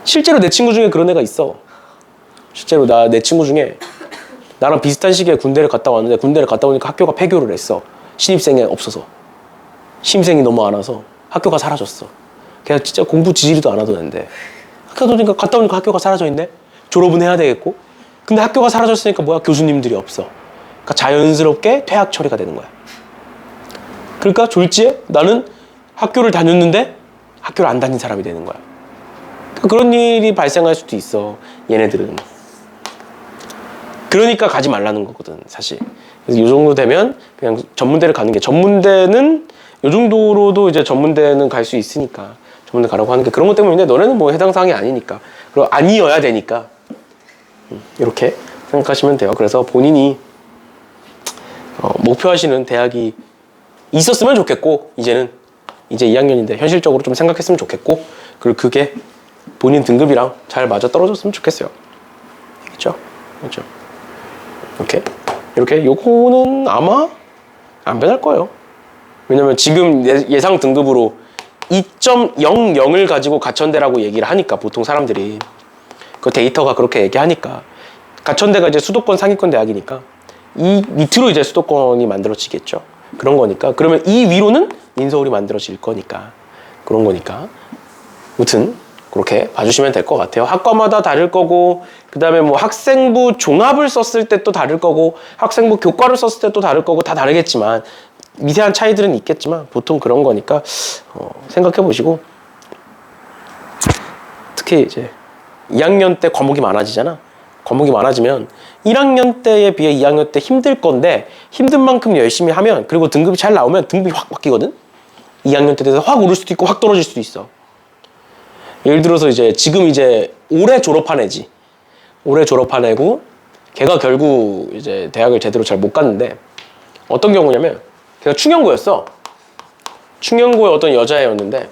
실제로 내 친구 중에 그런 애가 있어. 실제로 내 친구 중에 나랑 비슷한 시기에 군대를 갔다 왔는데 군대를 갔다 오니까 학교가 폐교를 했어. 신입생이 없어서. 신입생이 너무 많아서 학교가 사라졌어. 걔가 진짜 공부 지지리도 안 하던 애인데 갔다 오니까 학교가 사라져 있네? 졸업은 해야 되겠고. 근데 학교가 사라졌으니까 뭐야? 교수님들이 없어. 그러니까 자연스럽게 퇴학 처리가 되는 거야. 그러니까 졸지에 나는 학교를 다녔는데 학교를 안 다닌 사람이 되는 거야. 그러니까 그런 일이 발생할 수도 있어. 얘네들은. 그러니까 가지 말라는 거거든, 사실. 그래서 이 정도 되면 그냥 전문대를 가는 게, 전문대는 이 정도로도 이제 전문대는 갈 수 있으니까 전문대 가라고 하는 게 그런 것 때문인데, 너네는 뭐 해당 사항이 아니니까, 그리고 아니어야 되니까 이렇게 생각하시면 돼요. 그래서 본인이 목표하시는 대학이 있었으면 좋겠고, 이제 2학년인데 현실적으로 좀 생각했으면 좋겠고, 그리고 그게 본인 등급이랑 잘 맞아 떨어졌으면 좋겠어요. 알겠죠? 그렇죠? 이렇게 요거는 아마 안 변할 거예요. 왜냐면 지금 예상 등급으로 2.00을 가지고 가천대라고 얘기를 하니까, 보통 사람들이 그 데이터가 그렇게 얘기하니까, 가천대가 이제 수도권 상위권 대학이니까 이 밑으로 이제 수도권이 만들어지겠죠. 그런 거니까. 그러면 이 위로는 인서울이 만들어질 거니까, 그런 거니까. 아무튼 그렇게 봐주시면 될 것 같아요. 학과마다 다를 거고, 그 다음에 뭐 학생부 종합을 썼을 때 또 다를 거고, 학생부 교과를 썼을 때 또 다를 거고, 다 다르겠지만 미세한 차이들은 있겠지만 보통 그런 거니까 생각해 보시고, 특히 이제 2학년 때 과목이 많아지잖아. 과목이 많아지면 1학년 때에 비해 2학년 때 힘들 건데, 힘든 만큼 열심히 하면, 그리고 등급이 잘 나오면 등급이 확 바뀌거든. 2학년 때 돼서 확 오를 수도 있고 확 떨어질 수도 있어. 예를 들어서 지금 올해 졸업한 애지. 올해 졸업한 애고, 걔가 결국 이제 대학을 제대로 잘 못 갔는데, 어떤 경우냐면 걔가 충영고였어. 충영고의 어떤 여자애였는데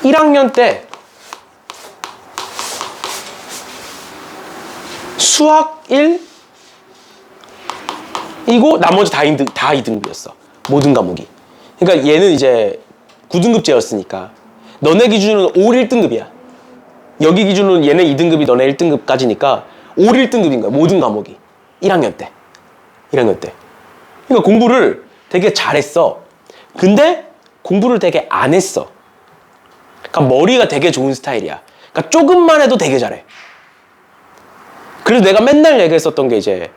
1학년 때 수학 1이고 나머지 다 2등급이었어. 모든 과목이. 그러니까 얘는 이제 9등급제였으니까 너네 기준으로는 5, 1등급이야. 여기 기준으로는 얘네 2등급이 너네 1등급까지니까 5, 1등급인 거야. 모든 과목이. 1학년 때. 그러니까 공부를 되게 잘했어. 근데 공부를 되게 안 했어. 그러니까 머리가 되게 좋은 스타일이야. 그러니까 조금만 해도 되게 잘해. 그래서 내가 맨날 얘기했었던 게 이제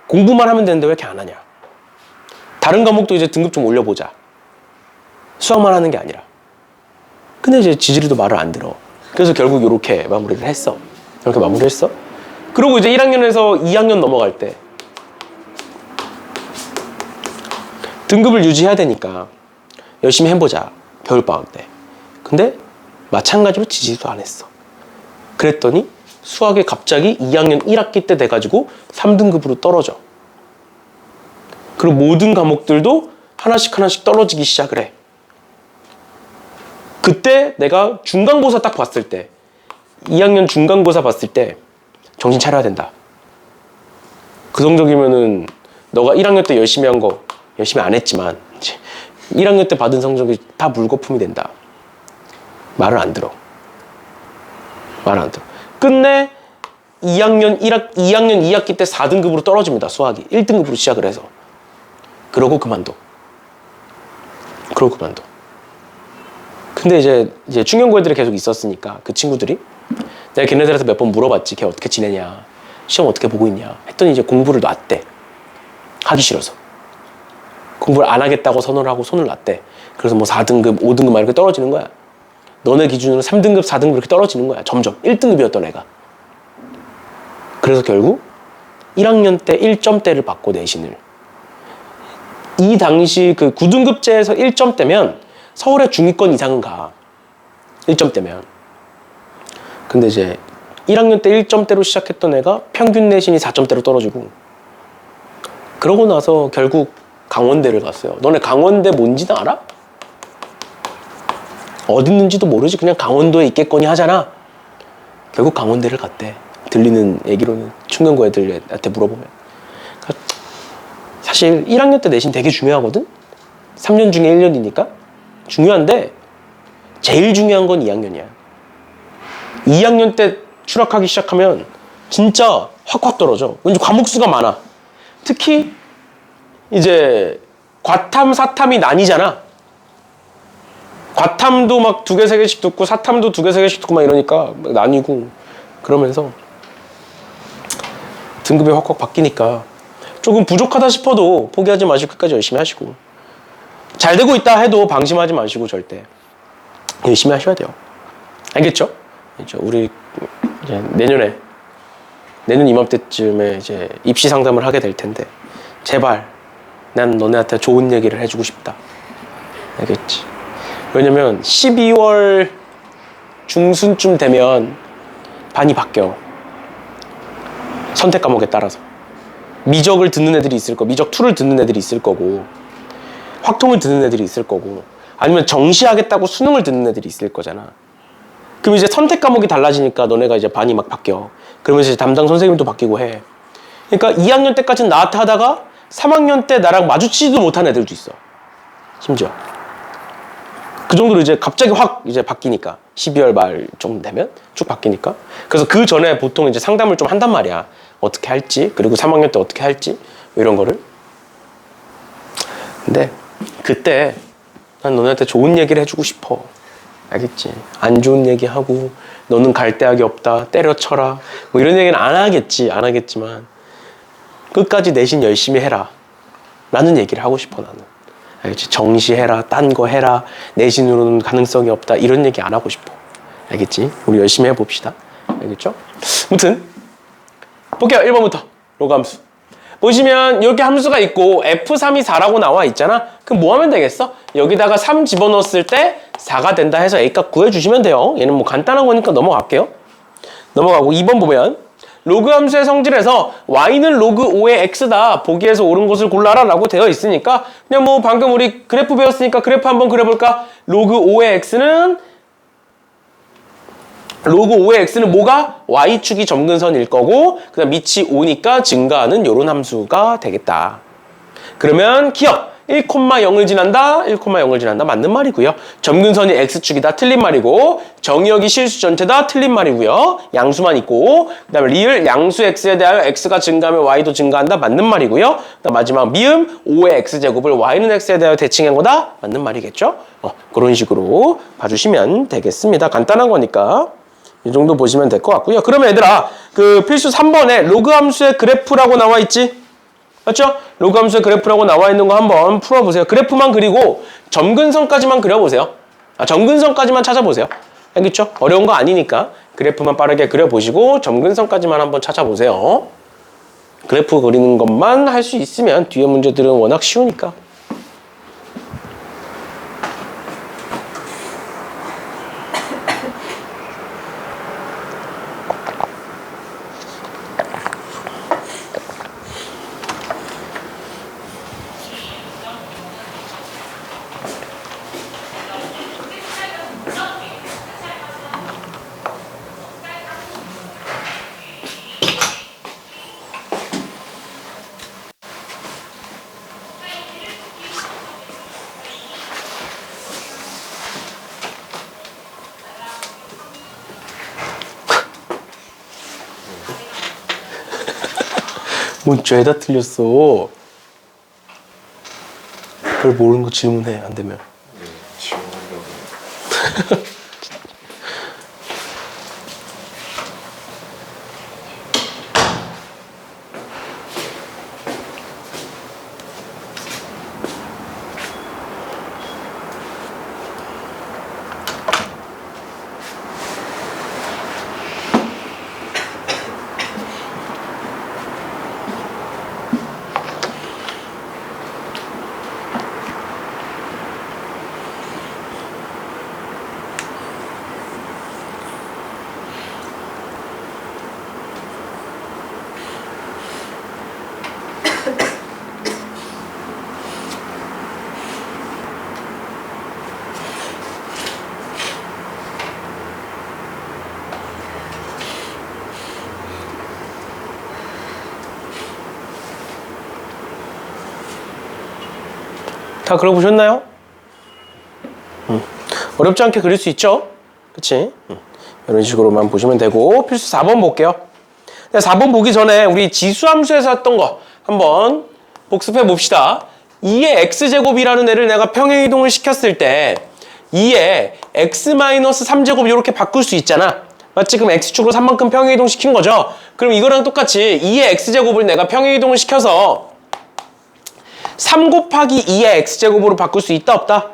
공부만 하면 되는데 왜 이렇게 안 하냐. 다른 과목도 이제 등급 좀 올려보자. 수학만 하는 게 아니라. 근데 이제 지지리도 말을 안 들어. 그래서 결국 이렇게 마무리를 했어. 그리고 이제 1학년에서 2학년 넘어갈 때 등급을 유지해야 되니까 열심히 해보자. 겨울방학 때. 근데 마찬가지로 지지도 안 했어. 그랬더니 수학에 갑자기 2학년 1학기 때 돼가지고 3등급으로 떨어져. 그리고 모든 과목들도 하나씩 떨어지기 시작을 해. 그때 내가 중간고사 딱 봤을 때 2학년 중간고사 봤을 때 정신 차려야 된다. 그 성적이면은 너가 1학년 때 열심히 한 거 열심히 안 했지만 1학년 때 받은 성적이 다 물거품이 된다. 말을 안 들어. 끝내 2학년 2학기 때 4등급으로 떨어집니다. 수학이 1등급으로 시작을 해서. 그러고 그만둬. 근데 이제 중간고 애들이 계속 있었으니까 그 친구들이 내가 걔네들한테 몇 번 물어봤지. 걔 어떻게 지내냐, 시험 어떻게 보고 있냐 했더니 이제 공부를 놨대. 하기 싫어서 공부를 안 하겠다고 선언을 하고 손을 놨대. 그래서 뭐 4등급 5등급 막 이렇게 떨어지는 거야. 너네 기준으로 3등급 4등급 이렇게 떨어지는 거야. 점점 1등급이었던 애가. 그래서 결국 1학년 때 1점대를 받고 내신을. 이 당시 그 9등급제에서 1점대면 서울의 중위권 이상은 가. 1점대면. 근데 이제 1학년 때 1점대로 시작했던 애가 평균 내신이 4점대로 떨어지고, 그러고 나서 결국 강원대를 갔어요. 너네 강원대 뭔지는 알아? 어디 있는지도 모르지. 그냥 강원도에 있겠거니 하잖아. 결국 강원대를 갔대. 들리는 얘기로는 충경고 애들한테 물어보면. 그러니까 사실 1학년 때 내신 되게 중요하거든? 3년 중에 1년이니까 중요한데 제일 중요한 건 2학년이야. 2학년 때 추락하기 시작하면 진짜 확 떨어져. 왠지 과목 수가 많아. 특히 이제 과탐, 사탐이 나뉘잖아. 과탐도 막 2개, 3개씩 듣고 사탐도 2개, 3개씩 듣고 막 이러니까 막 나뉘고 그러면서 등급이 확 바뀌니까 조금 부족하다 싶어도 포기하지 마시고 끝까지 열심히 하시고, 잘 되고 있다 해도 방심하지 마시고 절대 열심히 하셔야 돼요. 알겠죠? 우리 이제 내년 이맘때쯤에 이제 입시 상담을 하게 될 텐데 제발 난 너네한테 좋은 얘기를 해주고 싶다. 알겠지? 왜냐면 12월 중순쯤 되면 반이 바뀌어. 선택 과목에 따라서 미적을 듣는 애들이 있을 거고, 미적 2를 듣는 애들이 있을 거고, 확통을 듣는 애들이 있을 거고, 아니면 정시하겠다고 수능을 듣는 애들이 있을 거잖아. 그럼 이제 선택 과목이 달라지니까 너네가 이제 반이 막 바뀌어. 그러면서 이제 담당 선생님도 바뀌고 해. 그러니까 2학년 때까지는 나한테 하다가 3학년 때 나랑 마주치지도 못한 애들도 있어. 심지어. 그 정도로 이제 갑자기 확 이제 바뀌니까. 12월 말 정도 되면 쭉 바뀌니까. 그래서 그 전에 보통 이제 상담을 좀 한단 말이야. 어떻게 할지, 그리고 3학년 때 어떻게 할지, 이런 거를. 근데 그때 난 너네한테 좋은 얘기를 해주고 싶어. 알겠지? 안 좋은 얘기하고 너는 갈 데학이 없다, 때려쳐라, 뭐 이런 얘기는 안 하겠지만 끝까지 내신 열심히 해라 라는 얘기를 하고 싶어. 나는. 알겠지? 정시해라, 딴 거 해라, 내신으로는 가능성이 없다, 이런 얘기 안 하고 싶어. 알겠지? 우리 열심히 해봅시다. 알겠죠? 아무튼 볼게요. 1번부터 로그 함수 보시면 이렇게 함수가 있고 F3이 4라고 나와 있잖아. 그럼 뭐 하면 되겠어? 여기다가 3 집어넣었을 때 4가 된다 해서 A값 구해주시면 돼요. 얘는 뭐 간단한 거니까 넘어갈게요. 넘어가고 2번 보면 로그 함수의 성질에서 y는 로그 5의 x다, 보기에서 옳은 것을 골라라 라고 되어 있으니까 그냥 뭐 방금 우리 그래프 배웠으니까 그래프 한번 그려볼까? 로그 5의 x는 뭐가? y축이 점근선일 거고, 그 다음 밑이 5니까 증가하는 요런 함수가 되겠다. 그러면 기억 1,0을 지난다, 1,0을 지난다, 맞는 말이고요. 점근선이 x축이다, 틀린 말이고, 정의역이 실수 전체다, 틀린 말이고요. 양수만 있고, 그 다음에 리을 양수 x에 대하여 x가 증가하면 y도 증가한다, 맞는 말이고요. 그다음 마지막 미음 5의 x제곱을 y는 x에 대하여 대칭한 거다, 맞는 말이겠죠. 그런 식으로 봐주시면 되겠습니다. 간단한 거니까 이 정도 보시면 될 것 같고요. 그러면 얘들아, 그 필수 3번에 로그 함수의 그래프라고 나와 있지? 맞죠? 로그 함수의 그래프라고 나와 있는 거 한번 풀어보세요. 그래프만 그리고 점근선까지만 그려보세요. 점근선까지만 찾아보세요. 알겠죠? 어려운 거 아니니까 그래프만 빠르게 그려보시고 점근선까지만 한번 찾아보세요. 그래프 그리는 것만 할 수 있으면 뒤에 문제들은 워낙 쉬우니까. 뭔 죄다 틀렸어. 별 모르는 거 질문해, 안 되면. 지원하려고. 다 그려보셨나요? 어렵지 않게 그릴 수 있죠? 그치? 이런 식으로만 보시면 되고 필수 4번 볼게요. 4번 보기 전에 우리 지수함수에서 했던 거 한번 복습해 봅시다. 2의 x제곱이라는 애를 내가 평행이동을 시켰을 때 2의 x-3제곱 이렇게 바꿀 수 있잖아. 맞지? 그럼 x축으로 3만큼 평행이동 시킨 거죠? 그럼 이거랑 똑같이 2의 x제곱을 내가 평행이동을 시켜서 3 곱하기 2의 x제곱으로 바꿀 수 있다 없다?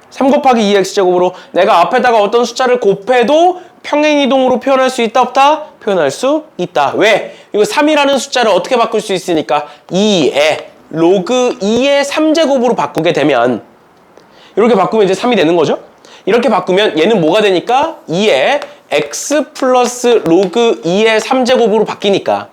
3 곱하기 2의 x제곱으로 내가 앞에다가 어떤 숫자를 곱해도 평행이동으로 표현할 수 있다 없다? 표현할 수 있다. 왜? 이거 3이라는 숫자를 어떻게 바꿀 수 있으니까 2의 로그 2의 3제곱으로 바꾸게 되면 이렇게 바꾸면 이제 3이 되는 거죠? 이렇게 바꾸면 얘는 뭐가 되니까 2의 x 플러스 로그 2의 3제곱으로 바뀌니까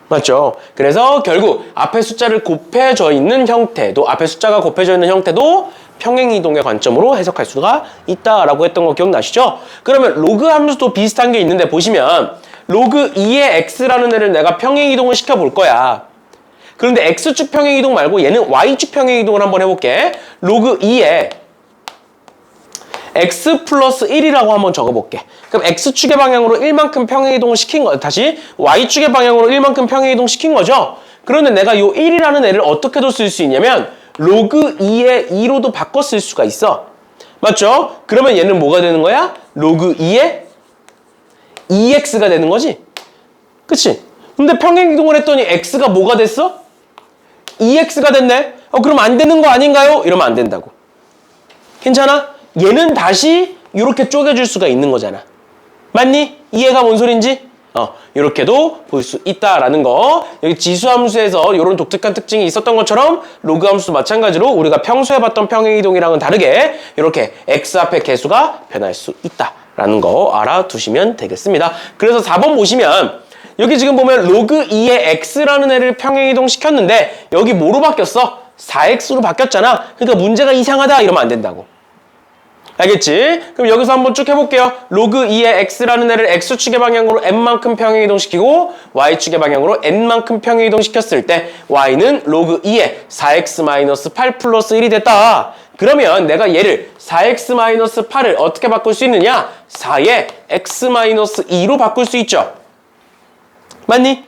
맞죠? 그래서 결국 앞에 숫자를 곱해져 있는 형태도 앞에 숫자가 곱해져 있는 형태도 평행이동의 관점으로 해석할 수가 있다라고 했던 거 기억나시죠? 그러면 로그 함수도 비슷한 게 있는데 보시면 로그 2의 x라는 애를 내가 평행이동을 시켜볼 거야. 그런데 x축 평행이동 말고 얘는 y축 평행이동을 한번 해볼게. 로그 2의 x 플러스 1이라고 한번 적어볼게. 그럼 x축의 방향으로 1만큼 평행이동을 시킨 거, 다시 y축의 방향으로 1만큼 평행이동 시킨 거죠? 그런데 내가 요 1이라는 애를 어떻게도 쓸 수 있냐면 로그 2의 2로도 바꿔 쓸 수가 있어. 맞죠? 그러면 얘는 뭐가 되는 거야? 로그 2의 2x가 되는 거지? 그치? 근데 평행이동을 했더니 x가 뭐가 됐어? 2x가 됐네? 그럼 안 되는 거 아닌가요? 이러면 안 된다고. 괜찮아? 얘는 다시 이렇게 쪼개줄 수가 있는 거잖아. 맞니? 이해가 뭔 소린지? 이렇게도 볼 수 있다라는 거. 여기 지수함수에서 이런 독특한 특징이 있었던 것처럼 로그 함수도 마찬가지로 우리가 평소에 봤던 평행이동이랑은 다르게 이렇게 x 앞에 개수가 변할 수 있다라는 거 알아두시면 되겠습니다. 그래서 4번 보시면 여기 지금 보면 로그 2의 x라는 애를 평행이동 시켰는데 여기 뭐로 바뀌었어? 4x로 바뀌었잖아. 그러니까 문제가 이상하다 이러면 안 된다고. 알겠지? 그럼 여기서 한번 쭉 해볼게요. 로그 2의 x라는 애를 x축의 방향으로 n만큼 평행이동시키고 y축의 방향으로 n만큼 평행이동시켰을 때 y는 로그 2의 4x-8 플러스 1이 됐다. 그러면 내가 얘를 4x-8을 어떻게 바꿀 수 있느냐? 4의 x-2로 바꿀 수 있죠. 맞니?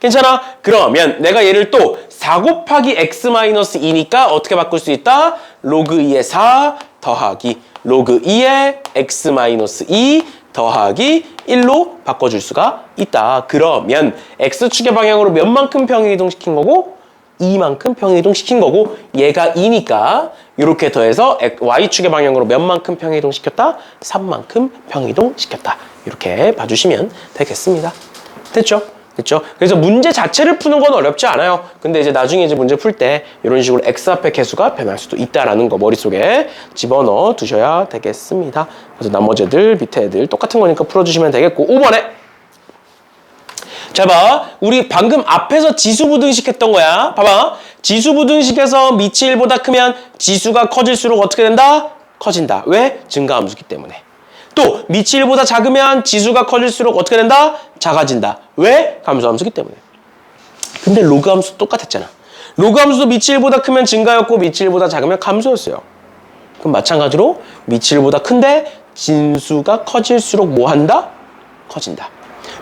괜찮아? 그러면 내가 얘를 또 4 곱하기 x-2니까 어떻게 바꿀 수 있다? 로그 2의 4 더하기 로그 2의 x-2 더하기 1로 바꿔줄 수가 있다. 그러면 x축의 방향으로 몇만큼 평행이동시킨 거고 2만큼 평행이동시킨 거고 얘가 2니까 이렇게 더해서 y축의 방향으로 몇만큼 평행이동시켰다? 3만큼 평행이동시켰다. 이렇게 봐주시면 되겠습니다. 됐죠? 됐죠? 그래서 문제 자체를 푸는 건 어렵지 않아요. 근데 이제 나중에 이제 문제 풀 때 이런 식으로 x 앞에 개수가 변할 수도 있다라는 거 머릿속에 집어넣어 두셔야 되겠습니다. 그래서 나머지 애들, 밑에 애들 똑같은 거니까 풀어주시면 되겠고 5번에 자, 봐. 우리 방금 앞에서 지수부등식 했던 거야. 봐봐. 지수부등식에서 밑이 1보다 크면 지수가 커질수록 어떻게 된다? 커진다. 왜? 증가함수기 때문에. 또 밑이 1보다 작으면 지수가 커질수록 어떻게 된다? 작아진다. 왜? 감소함수기 때문에. 근데 로그 함수 똑같았잖아. 로그 함수도 밑이 1보다 크면 증가였고 밑이 1보다 작으면 감소였어요. 그럼 마찬가지로 밑이 1보다 큰데 진수가 커질수록 뭐 한다? 커진다.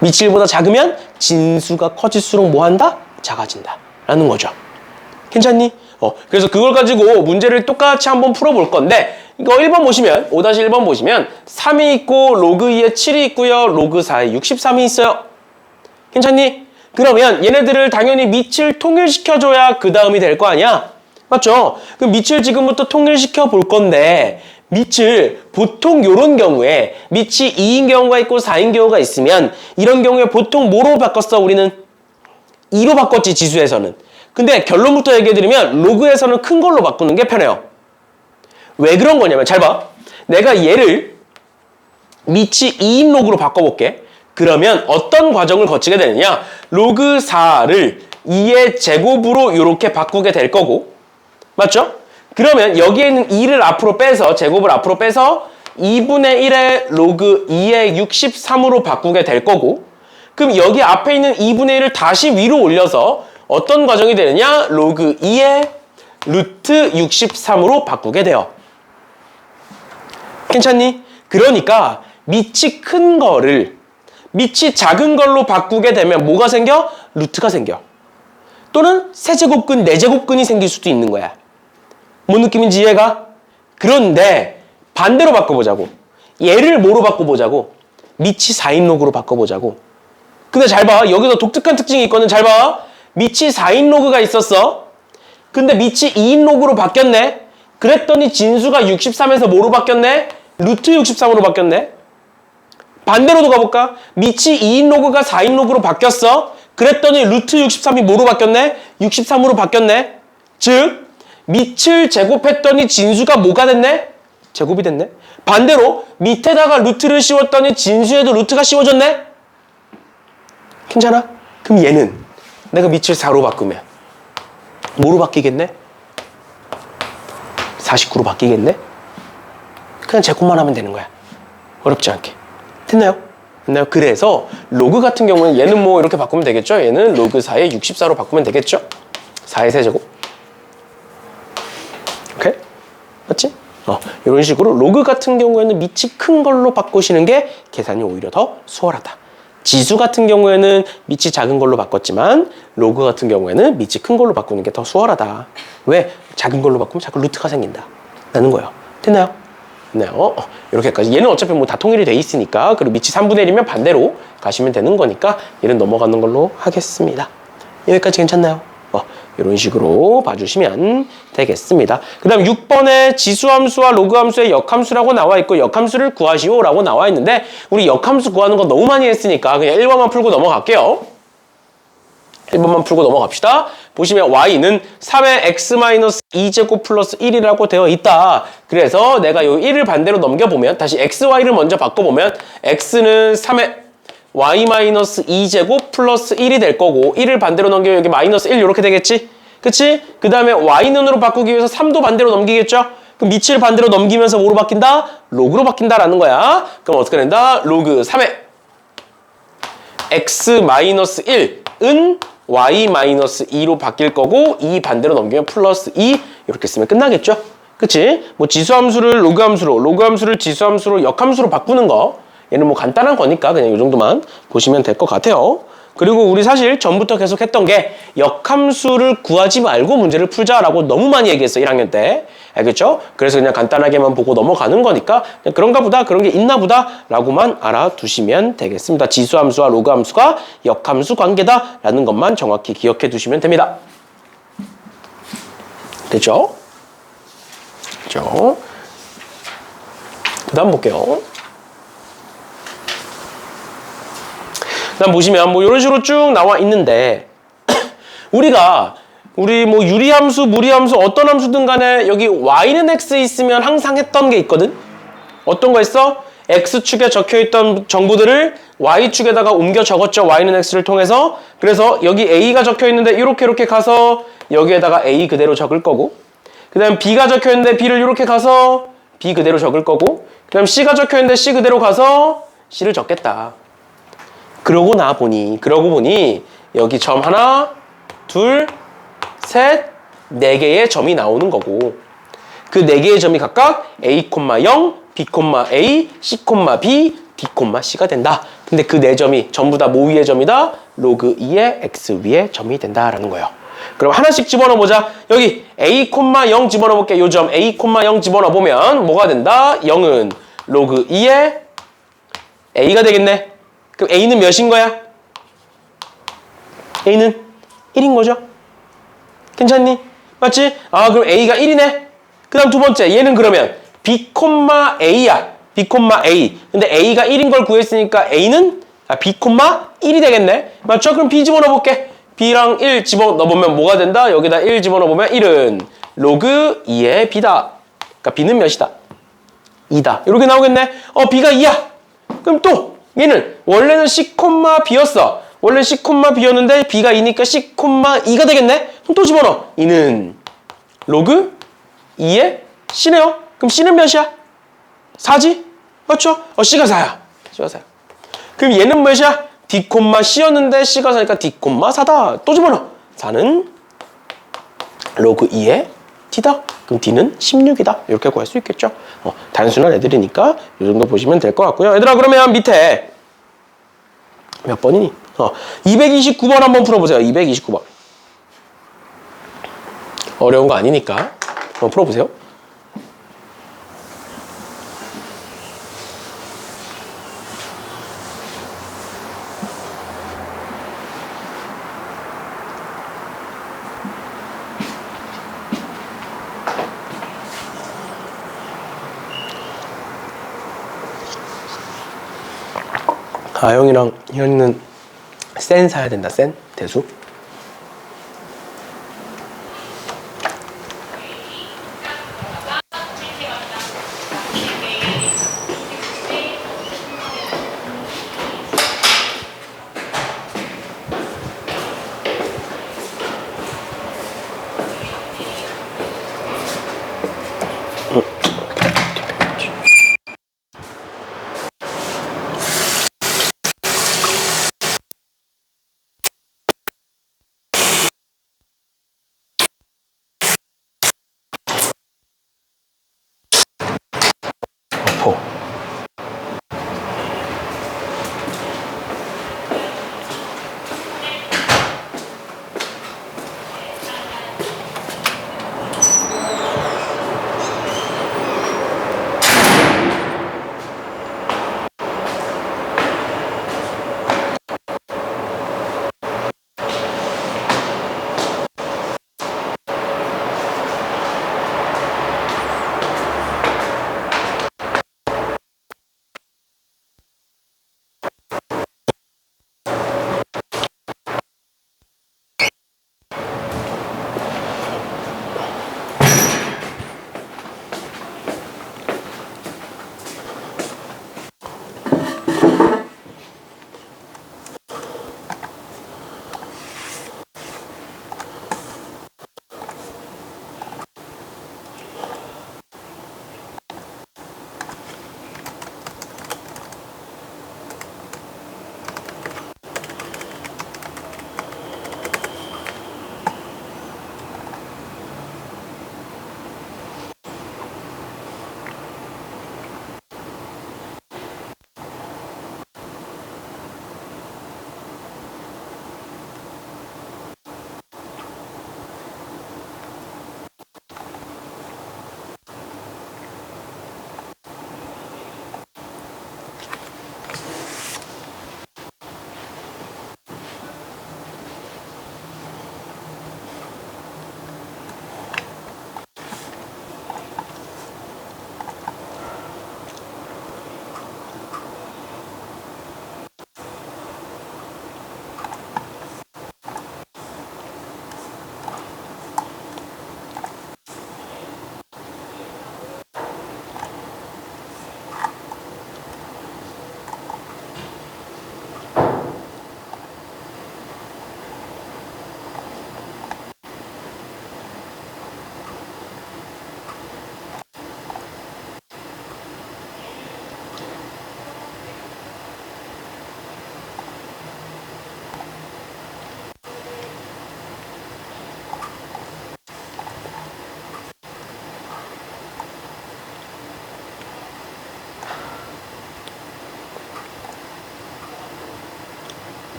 밑이 1보다 작으면 진수가 커질수록 뭐 한다? 작아진다라는 거죠. 괜찮니? 그래서 그걸 가지고 문제를 똑같이 한번 풀어볼 건데 이거 1번 보시면 5-1번 보시면 3이 있고 로그 2에 7이 있고요. 로그 4에 63이 있어요. 괜찮니? 그러면 얘네들을 당연히 밑을 통일시켜줘야 그 다음이 될 거 아니야? 맞죠? 그럼 밑을 지금부터 통일시켜 볼 건데 밑을 보통 요런 경우에 밑이 2인 경우가 있고 4인 경우가 있으면 이런 경우에 보통 뭐로 바꿨어? 우리는 2로 바꿨지, 지수에서는. 근데 결론부터 얘기해드리면 로그에서는 큰 걸로 바꾸는 게 편해요. 왜 그런 거냐면 잘 봐. 내가 얘를 밑이 2인 로그로 바꿔볼게. 그러면 어떤 과정을 거치게 되느냐? 로그 4를 2의 제곱으로 이렇게 바꾸게 될 거고, 맞죠? 그러면 여기에 있는 2를 앞으로 빼서, 제곱을 앞으로 빼서 2분의 1의 로그 2의 63으로 바꾸게 될 거고, 그럼 여기 앞에 있는 2분의 1을 다시 위로 올려서 어떤 과정이 되느냐? 로그 2의 루트 63으로 바꾸게 돼요. 괜찮니? 그러니까 밑이 큰 거를 밑이 작은 걸로 바꾸게 되면 뭐가 생겨? 루트가 생겨. 또는 세제곱근, 네제곱근이 생길 수도 있는 거야. 뭔 느낌인지 이해가? 그런데 반대로 바꿔보자고. 얘를 뭐로 바꿔보자고? 밑이 4인 로그로 바꿔보자고. 근데 잘 봐. 여기서 독특한 특징이 있거든. 잘 봐. 밑이 4인 로그가 있었어. 근데 밑이 2인 로그로 바뀌었네. 그랬더니 진수가 63에서 뭐로 바뀌었네? 루트 63으로 바뀌었네. 반대로도 가볼까? 밑이 2인 로그가 4인 로그로 바뀌었어. 그랬더니 루트 63이 뭐로 바뀌었네? 63으로 바뀌었네. 즉 밑을 제곱했더니 진수가 뭐가 됐네? 제곱이 됐네. 반대로 밑에다가 루트를 씌웠더니 진수에도 루트가 씌워졌네. 괜찮아? 그럼 얘는 내가 밑을 4로 바꾸면 뭐로 바뀌겠네? 49로 바뀌겠네? 그냥 제곱만 하면 되는 거야. 어렵지 않게. 됐나요? 됐나요? 그래서 로그 같은 경우는 얘는 뭐 이렇게 바꾸면 되겠죠? 얘는 로그 4에 64로 바꾸면 되겠죠? 4의 세제곱. 오케이? 맞지? 이런 식으로 로그 같은 경우에는 밑이 큰 걸로 바꾸시는 게 계산이 오히려 더 수월하다. 지수 같은 경우에는 밑이 작은 걸로 바꿨지만 로그 같은 경우에는 밑이 큰 걸로 바꾸는 게 더 수월하다. 왜? 작은 걸로 바꾸면 자꾸 루트가 생긴다. 라는 거예요. 됐나요? 됐나요? 이렇게까지. 얘는 어차피 뭐 다 통일이 돼 있으니까. 그리고 밑이 3분의 1이면 반대로 가시면 되는 거니까 얘는 넘어가는 걸로 하겠습니다. 여기까지 괜찮나요? 이런 식으로 봐주시면 되겠습니다. 그 다음 6번에 지수함수와 로그함수의 역함수라고 나와 있고 역함수를 구하시오 라고 나와 있는데 우리 역함수 구하는 거 너무 많이 했으니까 그냥 1번만 풀고 넘어갈게요. 1번만 풀고 넘어갑시다. 보시면 y는 3의 x-2제곱 플러스 1이라고 되어 있다. 그래서 내가 이 1을 반대로 넘겨보면 다시 xy를 먼저 바꿔보면 x는 3의 y-2제곱 플러스 1이 될 거고 1을 반대로 넘기면 여기 마이너스 1 이렇게 되겠지? 그치? 그 다음에 y는으로 바꾸기 위해서 3도 반대로 넘기겠죠? 그럼 밑을 반대로 넘기면서 뭐로 바뀐다? 로그로 바뀐다라는 거야. 그럼 어떻게 된다? 로그 3의 x-1은 y-2로 바뀔 거고 2 반대로 넘기면 플러스 2 이렇게 쓰면 끝나겠죠? 그치? 뭐 지수함수를 로그함수로, 로그함수를 지수함수로 역함수로 바꾸는 거 얘는 뭐 간단한 거니까 그냥 이 정도만 보시면 될 것 같아요. 그리고 우리 사실 전부터 계속 했던 게 역함수를 구하지 말고 문제를 풀자라고 너무 많이 얘기했어 1학년 때. 알겠죠? 그래서 그냥 간단하게만 보고 넘어가는 거니까 그냥 그런가 보다 그런 게 있나 보다 라고만 알아두시면 되겠습니다. 지수함수와 로그함수가 역함수 관계다 라는 것만 정확히 기억해 두시면 됩니다. 됐죠? 됐죠? 그 다음 볼게요. 그다음 보시면 뭐 이런 식으로 쭉 나와 있는데 우리 뭐 유리함수, 무리함수 어떤 함수든 간에 여기 y는 x 있으면 항상 했던 게 있거든. 어떤 거 있어? x축에 적혀있던 정보들을 y축에다가 옮겨 적었죠. y는 x를 통해서. 그래서 여기 a가 적혀있는데 이렇게 가서 여기에다가 a 그대로 적을 거고 그 다음 b가 적혀있는데 b를 이렇게 가서 b 그대로 적을 거고 그 다음 c가 적혀있는데 c 그대로 가서 c를 적겠다. 그러고 보니 여기 점 하나, 둘, 셋, 4개의 점이 나오는 거고 그 4개의 점이 각각 a, 0, b, a, c, b, D, C가 된다. 근데 그 네 점이 전부 다 뭐 위의 점이다? 로그 2의 x 위의 점이 된다라는 거예요. 그럼 하나씩 집어넣어 보자. 여기 a, 0 집어넣어 볼게. 요 점 a, 0 집어넣어 보면 뭐가 된다? 0은 로그 2의 a가 되겠네. 그럼 a는 몇인 거야? a는 1인 거죠. 괜찮니? 맞지? 아, 그럼 a가 1이네. 그 다음 두 번째 얘는 그러면 b, a야. b, a. 근데 a가 1인 걸 구했으니까 a는 b, 1이 되겠네. 맞죠? 그럼 b 집어넣어 볼게. b랑 1 집어넣어보면 뭐가 된다? 여기다 1 집어넣어보면 1은 로그 2의 b다. 그러니까 b는 몇이다? 2다. 이렇게 나오겠네. b가 2야. 그럼 또 얘는 원래는 c, b였어. 원래 c, b였는데 b가 2니까 c, 2가 되겠네. 그럼 또 집어넣어. 2는 로그 2의 c네요. 그럼 c는 몇이야? 4지? 맞죠? c가 4야. c가 4야. 그럼 얘는 몇이야? d, c였는데 c가 4니까 d, 4다. 또 집어넣어. 4는 로그 2의 d다. 그럼 d는 16이다. 이렇게 구할 수 있겠죠? 단순한 애들이니까 이 정도 보시면 될 것 같고요. 얘들아 그러면 밑에 몇 번이니? 229번 한번 풀어보세요. 229번. 어려운 거 아니니까 한번 풀어보세요. 아영이랑 희연이는 센 사야 된다. 센? 대수? 어.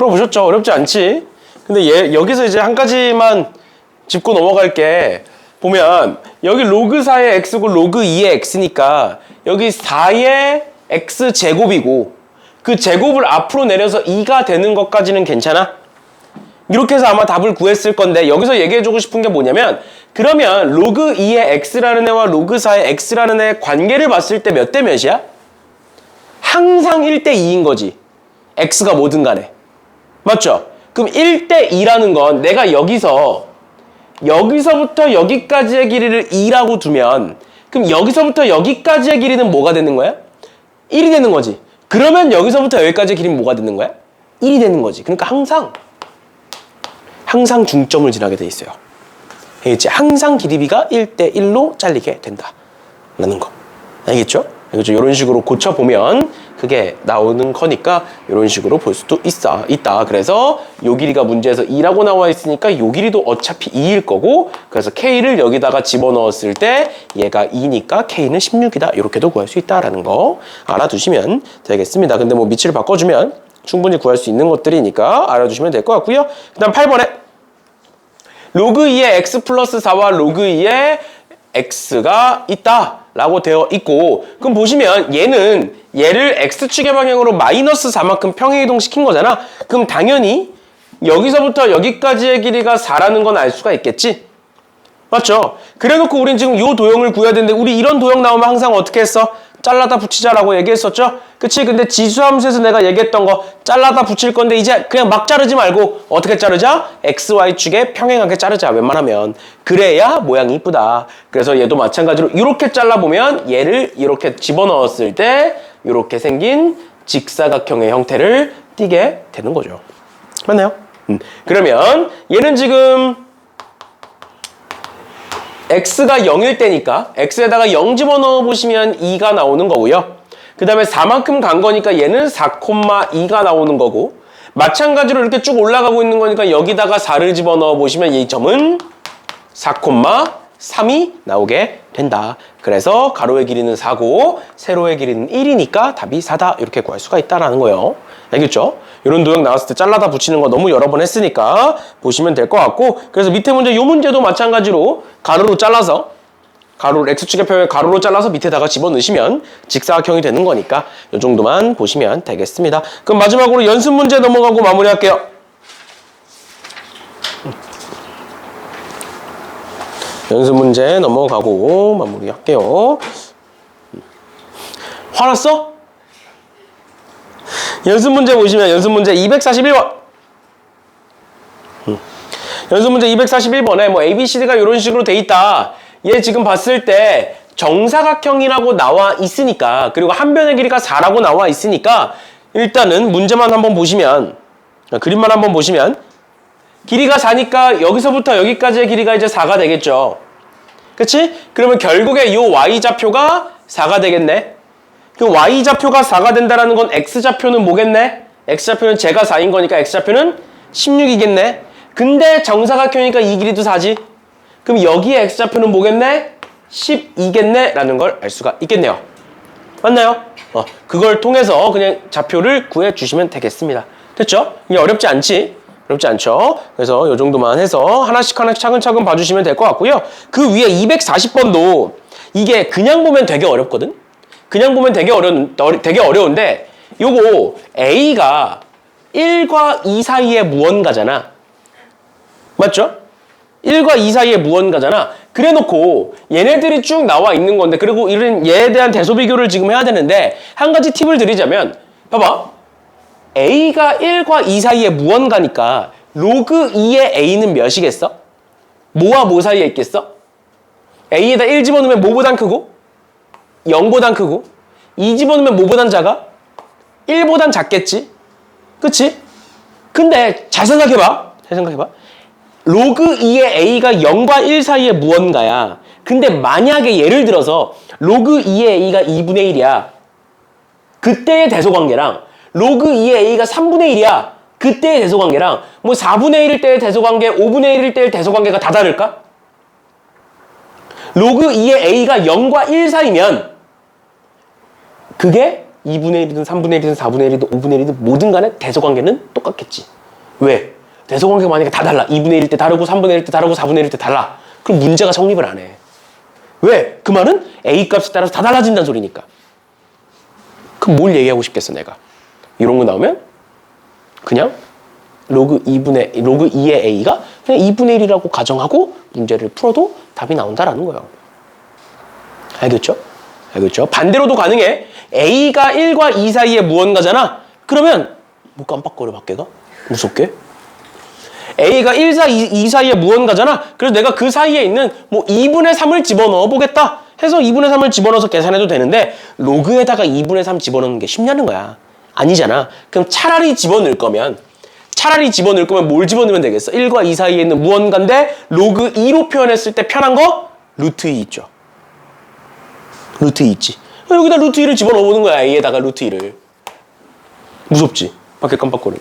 풀어보셨죠? 어렵지 않지? 근데 여기서 이제 한 가지만 짚고 넘어갈 게 보면 여기 로그 4의 x고 로그 2의 x니까 여기 4의 x 제곱이고 그 제곱을 앞으로 내려서 2가 되는 것까지는 괜찮아? 이렇게 해서 아마 답을 구했을 건데 여기서 얘기해주고 싶은 게 뭐냐면 그러면 로그 2의 x라는 애와 로그 4의 x라는 애의 관계를 봤을 때 몇 대 몇이야? 항상 1대 2인 거지. x가 뭐든 간에. 맞죠? 그럼 1대 2라는 건 내가 여기서부터 여기까지의 길이를 2라고 두면 그럼 여기서부터 여기까지의 길이는 뭐가 되는 거야? 1이 되는 거지. 그러면 여기서부터 여기까지의 길이는 뭐가 되는 거야? 1이 되는 거지. 그러니까 항상 중점을 지나게 돼 있어요. 알겠지? 항상 길이비가 1대 1로 잘리게 된다. 라는 거. 알겠죠? 이런 식으로 고쳐보면 그게 나오는 거니까 이런 식으로 볼 수도 있다. 그래서 요 길이가 문제에서 2라고 나와 있으니까 요 길이도 어차피 2일 거고 그래서 K를 여기다가 집어넣었을 때 얘가 2니까 K는 16이다. 이렇게도 구할 수 있다라는 거 알아두시면 되겠습니다. 근데 뭐 밑을 바꿔주면 충분히 구할 수 있는 것들이니까 알아두시면 될 것 같고요. 그 다음 8번에 로그 2의 x 플러스 4와 로그 2의 x가 있다 라고 되어 있고 그럼 보시면 얘를 x축의 방향으로 마이너스 4만큼 평행이동 시킨 거잖아. 그럼 당연히 여기서부터 여기까지의 길이가 4라는 건 알 수가 있겠지? 맞죠? 그래놓고 우린 지금 이 도형을 구해야 되는데 우리 이런 도형 나오면 항상 어떻게 했어? 잘라다 붙이자라고 얘기했었죠? 그치? 근데 지수함수에서 내가 얘기했던 거 잘라다 붙일 건데 이제 그냥 막 자르지 말고 어떻게 자르자? XY축에 평행하게 자르자 웬만하면. 그래야 모양이 이쁘다. 그래서 얘도 마찬가지로 이렇게 잘라보면 얘를 이렇게 집어넣었을 때 이렇게 생긴 직사각형의 형태를 띠게 되는 거죠. 맞나요? 그러면 얘는 지금 x가 0일 때니까 x에다가 0 집어넣어 보시면 2가 나오는 거고요. 그 다음에 4만큼 간 거니까 얘는 4,2가 나오는 거고 마찬가지로 이렇게 쭉 올라가고 있는 거니까 여기다가 4를 집어넣어 보시면 이 점은 4,3이 나오게 된다. 그래서 가로의 길이는 4고 세로의 길이는 1이니까 답이 4다. 이렇게 구할 수가 있다라는 거예요. 알겠죠? 이런 도형 나왔을 때 잘라다 붙이는 거 너무 여러 번 했으니까 보시면 될 것 같고 그래서 밑에 문제 이 문제도 마찬가지로 가로로 잘라서 x축의 평을 가로로 잘라서 밑에다가 집어넣으시면 직사각형이 되는 거니까 이 정도만 보시면 되겠습니다. 그럼 마지막으로 연습 문제 넘어가고 마무리할게요. 연습 문제 넘어가고 마무리할게요. 화났어? 연습 문제 보시면 연습 문제 241번. 연습 문제 241번에 뭐 ABCD가 이런 식으로 돼 있다. 얘 지금 봤을 때 정사각형이라고 나와 있으니까 그리고 한 변의 길이가 4라고 나와 있으니까 일단은 문제만 한번 보시면 그림만 한번 보시면 길이가 4니까 여기서부터 여기까지의 길이가 이제 4가 되겠죠. 그치? 그러면 결국에 이 Y좌표가 4가 되겠네. 그 Y좌표가 4가 된다는 건 X좌표는 뭐겠네? X좌표는 제가 4인 거니까 X좌표는 16이겠네. 근데 정사각형이니까 이 길이도 4지. 그럼 여기에 X좌표는 뭐겠네? 12겠네? 라는 걸 알 수가 있겠네요. 맞나요? 그걸 통해서 그냥 좌표를 구해주시면 되겠습니다. 됐죠? 이게 어렵지 않지? 어렵지 않죠? 그래서 이 정도만 해서 하나씩 차근차근 봐주시면 될 것 같고요. 그 위에 240번도 이게 그냥 보면 되게 어렵거든? 그냥 보면 되게 어려운데 요거 A가 1과 2 사이의 무언가잖아. 맞죠? 1과 2 사이의 무언가잖아. 그래놓고 얘네들이 쭉 나와 있는 건데 그리고 이런 얘에 대한 대소비교를 지금 해야 되는데 한 가지 팁을 드리자면 봐봐. A가 1과 2 사이의 무언가니까 로그 2의 A는 몇이겠어? 뭐와 뭐 사이에 있겠어? A에다 1 집어넣으면 뭐보단 크고 0보단 크고 2 집어넣으면 뭐보단 작아? 1보단 작겠지? 그치? 근데 잘 생각해봐. 로그 2의 A가 0과 1 사이의 무언가야. 근데 만약에 예를 들어서 로그 2의 A가 2분의 1이야. 그때의 대소관계랑 로그 2의 A가 3분의 1이야. 그때의 대소관계랑 뭐 4분의 1일 때의 대소관계, 5분의 1일 때의 대소관계가 다 다를까? 로그 2의 A가 0과 1 사이면 그게 2분의 1이든 3분의 1이든 4분의 1이든 5분의 1이든 뭐든 간에 대소관계는 똑같겠지. 왜? 대소관계가 만약에 다 달라. 2분의 1일 때 다르고 3분의 1일 때 다르고 4분의 1일 때 달라. 그럼 문제가 성립을 안 해. 왜? 그 말은 A 값에 따라서 다 달라진다는 소리니까. 그럼 뭘 얘기하고 싶겠어 내가. 이런 거 나오면 그냥 로그 2의 A가 그냥 2분의 1이라고 가정하고 문제를 풀어도 답이 나온다라는 거예요. 알겠죠? 알겠죠? 반대로도 가능해. A가 1과 2 사이에 무언가잖아. 그러면 뭐 깜빡거려 밖에가? 무섭게? A가 1, 4, 2 사이에 무언가잖아. 그래서 내가 그 사이에 있는 뭐 2분의 3을 집어넣어 보겠다 해서 2분의 3을 집어넣어서 계산해도 되는데 로그에다가 2분의 3 집어넣는 게 쉽냐는 거야. 아니잖아. 그럼 차라리 집어넣을 거면 뭘 집어넣으면 되겠어? 1과 2 사이에 있는 무언가인데 로그 2로 표현했을 때 편한 거? 루트 2 있죠. 루트 2 있지. 여기다 루트 2를 집어넣어 보는 거야. A에다가 루트 2를. 무섭지? 밖에 깜빡거려.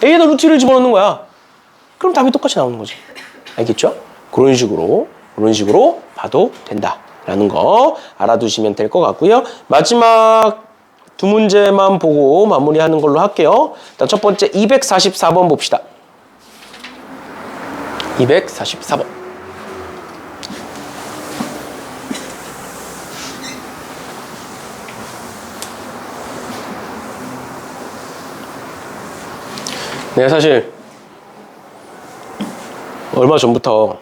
A에다 루트 2를 집어넣는 거야. 그럼 답이 똑같이 나오는 거지. 알겠죠? 그런 식으로 봐도 된다라는 거 알아두시면 될 것 같고요. 마지막 두 문제만 보고 마무리하는 걸로 할게요. 일단 첫 번째 244번 봅시다. 244번. 내가 사실 얼마 전부터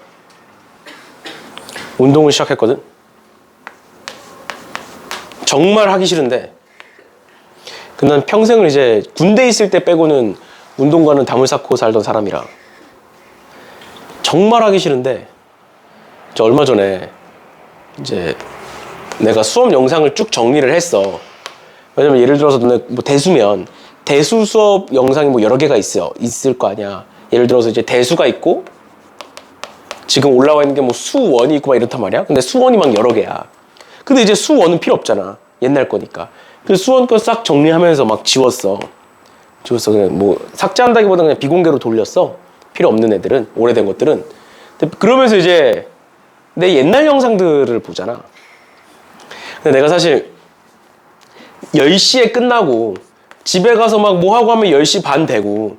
운동을 시작했거든. 정말 하기 싫은데 난 평생을 이제 군대 있을 때 빼고는 운동과는 담을 쌓고 살던 사람이라 정말 하기 싫은데 저 얼마 전에 이제 내가 수업 영상을 쭉 정리를 했어. 왜냐면 예를 들어서 너네 뭐 대수 수업 영상이 뭐 여러 개가 있을 거 아니야. 예를 들어서 이제 대수가 있고 지금 올라와 있는 게 뭐 수원이 있고 막 이렇단 말이야. 근데 수원이 막 여러 개야. 근데 이제 수원은 필요 없잖아. 옛날 거니까. 그래서 수원 거 싹 정리하면서 막 지웠어. 그냥 뭐 삭제한다기보다 그냥 비공개로 돌렸어. 필요 없는 애들은, 오래된 것들은. 근데 그러면서 이제 내 옛날 영상들을 보잖아. 근데 내가 사실 10시에 끝나고 집에 가서 막 뭐 하고 하면 10시 반 되고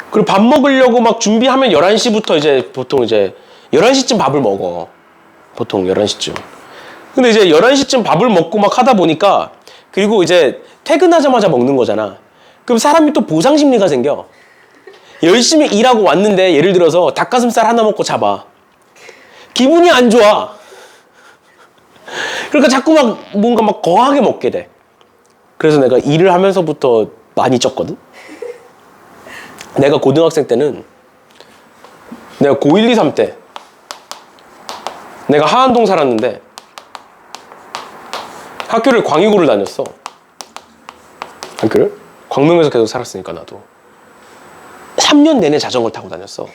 그리고 밥 먹으려고 막 준비하면 11시부터 이제 보통 이제 11시쯤 밥을 먹어. 보통 11시쯤. 근데 이제 11시쯤 밥을 먹고 막 하다 보니까 그리고 이제 퇴근하자마자 먹는 거잖아. 그럼 사람이 또 보상 심리가 생겨. 열심히 일하고 왔는데 예를 들어서 닭가슴살 하나 먹고 자봐. 기분이 안 좋아. 그러니까 자꾸 막 뭔가 막 거하게 먹게 돼. 그래서 내가 일을 하면서부터 많이 쪘거든. 내가 고등학생 때는 내가 고1, 2, 3 때 내가 하안동 살았는데 학교를 광희고를 다녔어. 학교를? 광명에서 계속 살았으니까 나도 3년 내내 자전거를 타고 다녔어.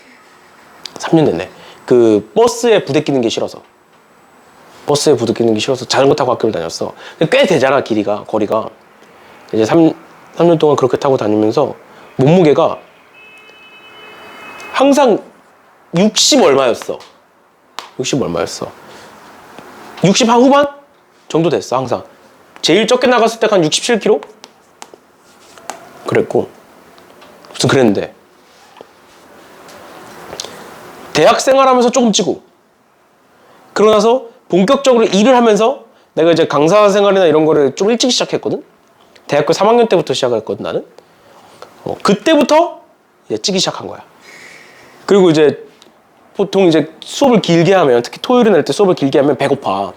3년 내내. 그 버스에 부대끼는 게 싫어서 자전거 타고 학교를 다녔어. 꽤 되잖아. 거리가 이제 3년 동안 그렇게 타고 다니면서 몸무게가 항상 60 얼마였어. 60 한 후반 정도 됐어. 항상 제일 적게 나갔을 때가 한 67kg 그랬고 무슨 그랬는데 대학 생활하면서 조금 찌고 그러고 나서 본격적으로 일을 하면서 내가 이제 강사 생활이나 이런 거를 좀 일찍 시작했거든. 대학교 3학년 때부터 시작을 했거든 나는. 그때부터 이제 찌기 시작한 거야. 그리고 이제 보통 이제 수업을 길게 하면 특히 토요일에 날 때 수업을 길게 하면 배고파.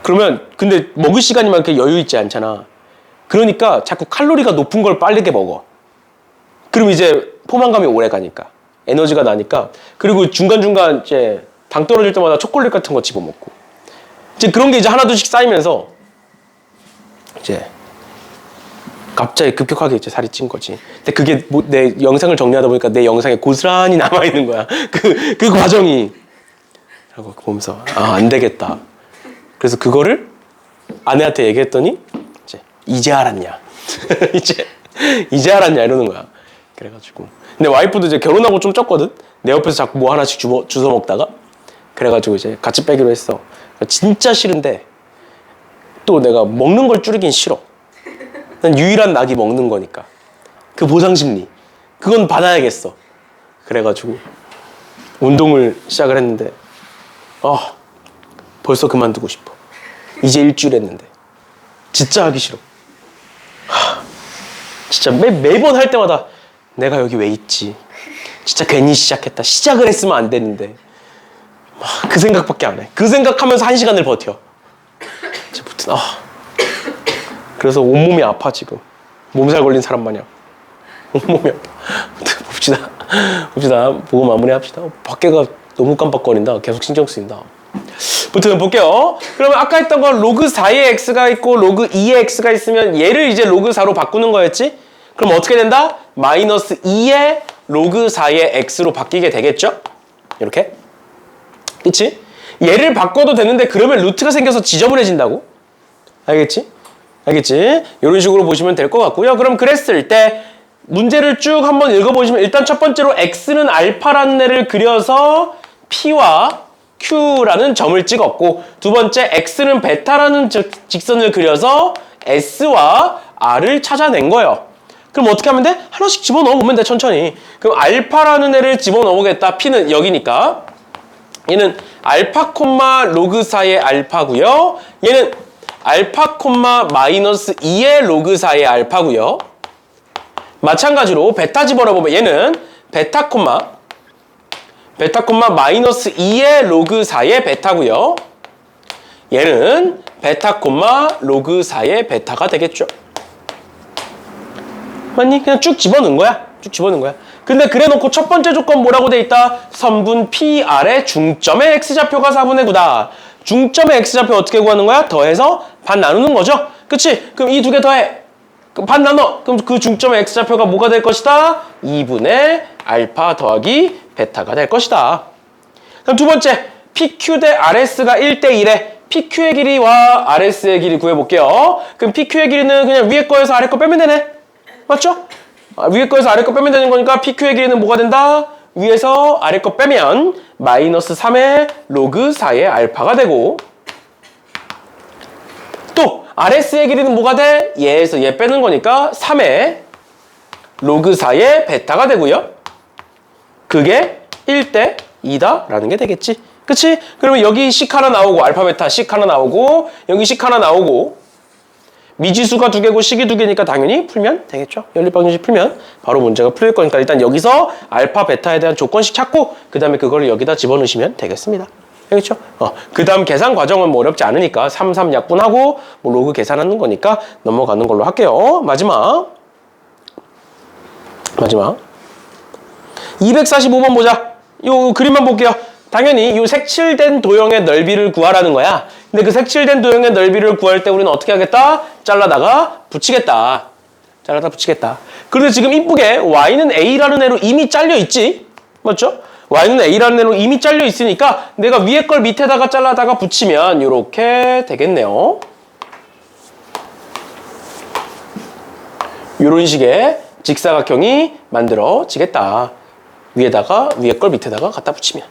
그러면 근데 먹을 시간이 막 이렇게 여유 있지 않잖아. 그러니까 자꾸 칼로리가 높은 걸 빠르게 먹어. 그럼 이제 포만감이 오래 가니까 에너지가 나니까. 그리고 중간중간 이제 당 떨어질 때마다 초콜릿 같은 거 집어먹고 이제 그런 게 이제 하나둘씩 쌓이면서 이제 갑자기 급격하게 이제 살이 찐 거지. 근데 그게 뭐 내 영상을 정리하다 보니까 내 영상에 고스란히 남아있는 거야. 그 과정이. 라고 보면서 안 되겠다. 그래서 그거를 아내한테 얘기했더니 이제 알았냐. 이제 알았냐 이러는 거야. 그래가지고 근데 와이프도 이제 결혼하고 좀 쪘거든. 내 옆에서 자꾸 뭐 하나씩 주워 먹다가 그래가지고 이제 같이 빼기로 했어. 진짜 싫은데 또 내가 먹는 걸 줄이긴 싫어. 난 유일한 낙이 먹는 거니까. 그 보상심리. 그건 받아야겠어. 그래가지고 운동을 시작을 했는데 벌써 그만두고 싶어. 이제 일주일 했는데 진짜 하기 싫어. 진짜 매번 할 때마다 내가 여기 왜 있지? 진짜 괜히 시작했다. 시작을 했으면 안 되는데 그 생각밖에 안 해. 그 생각하면서 1시간을 버텨. 아무튼 그래서 온몸이 아파 지금. 몸살 걸린 사람 마냥 온몸이 아파. 봅시다. 보고 마무리합시다. 밖에가 너무 깜빡거린다. 계속 신경 쓰인다. 아무튼 볼게요. 그러면 아까 했던 건 로그 4의 x가 있고 로그 2의 x가 있으면 얘를 이제 로그 4로 바꾸는 거였지? 그럼 어떻게 된다? 마이너스 2의 로그 4의 x로 바뀌게 되겠죠? 이렇게. 그치? 얘를 바꿔도 되는데 그러면 루트가 생겨서 지저분해진다고? 알겠지? 이런 식으로 보시면 될 것 같고요. 그럼 그랬을 때 문제를 쭉 한번 읽어보시면 일단 첫 번째로 x는 알파라는 애를 그려서 p와 q라는 점을 찍었고 두 번째 x는 베타라는 직선을 그려서 s와 r을 찾아낸 거예요. 그럼 어떻게 하면 돼? 하나씩 집어넣어 보면 돼, 천천히. 그럼 알파라는 애를 집어넣어 보겠다. p는 여기니까 얘는 알파 콤마 로그 4의 알파고요. 얘는 알파 콤마 마이너스 2의 로그 4의 알파고요. 마찬가지로 베타 집어넣어보면 얘는 베타 콤마 마이너스 2의 로그 4의 베타고요. 얘는 베타 콤마 로그 4의 베타가 되겠죠. 맞니? 그냥 쭉 집어넣은 거야. 근데 그래놓고 첫 번째 조건 뭐라고 돼 있다? 선분 PR의 중점의 X좌표가 4분의 9다. 중점의 X좌표 어떻게 구하는 거야? 더해서 반 나누는 거죠? 그치? 그럼 이 두 개 더해. 그럼 반 나눠. 그럼 그 중점의 X좌표가 뭐가 될 것이다? 2분의 알파 더하기 베타가 될 것이다. 그럼 두 번째, PQ 대 RS가 1대1에 PQ의 길이와 RS의 길이 구해볼게요. 그럼 PQ의 길이는 그냥 위에 거에서 아래 거 빼면 되네. 맞죠? 위에 거에서 아래 거 빼면 되는 거니까 PQ의 길이는 뭐가 된다? 위에서 아래 거 빼면 마이너스 3의 로그 4의 알파가 되고 또 RS의 길이는 뭐가 돼? 얘에서 얘 빼는 거니까 3의 로그 4의 베타가 되고요. 그게 1대 2다 라는 게 되겠지. 그치? 그러면 여기 식 하나 나오고 알파 베타 식 하나 나오고 여기 식 하나 나오고 미지수가 2개고 식이 2개니까 당연히 풀면 되겠죠. 연립방정식 풀면 바로 문제가 풀릴 거니까 일단 여기서 알파, 베타에 대한 조건식 찾고 그 다음에 그거를 여기다 집어넣으시면 되겠습니다. 알겠죠? 그 다음 계산 과정은 뭐 어렵지 않으니까 3, 3 약분하고 뭐 로그 계산하는 거니까 넘어가는 걸로 할게요. 마지막 245번 보자. 요 그림만 볼게요. 당연히 이 색칠된 도형의 넓이를 구하라는 거야. 근데 그 색칠된 도형의 넓이를 구할 때 우리는 어떻게 하겠다? 잘라다가 붙이겠다. 그런데 지금 이쁘게 y는 a라는 애로 이미 잘려 있지? 맞죠? y는 a라는 애로 이미 잘려 있으니까 내가 위에 걸 밑에다가 잘라다가 붙이면 이렇게 되겠네요. 이런 식의 직사각형이 만들어지겠다. 위에다가 위에 걸 밑에다가 갖다 붙이면.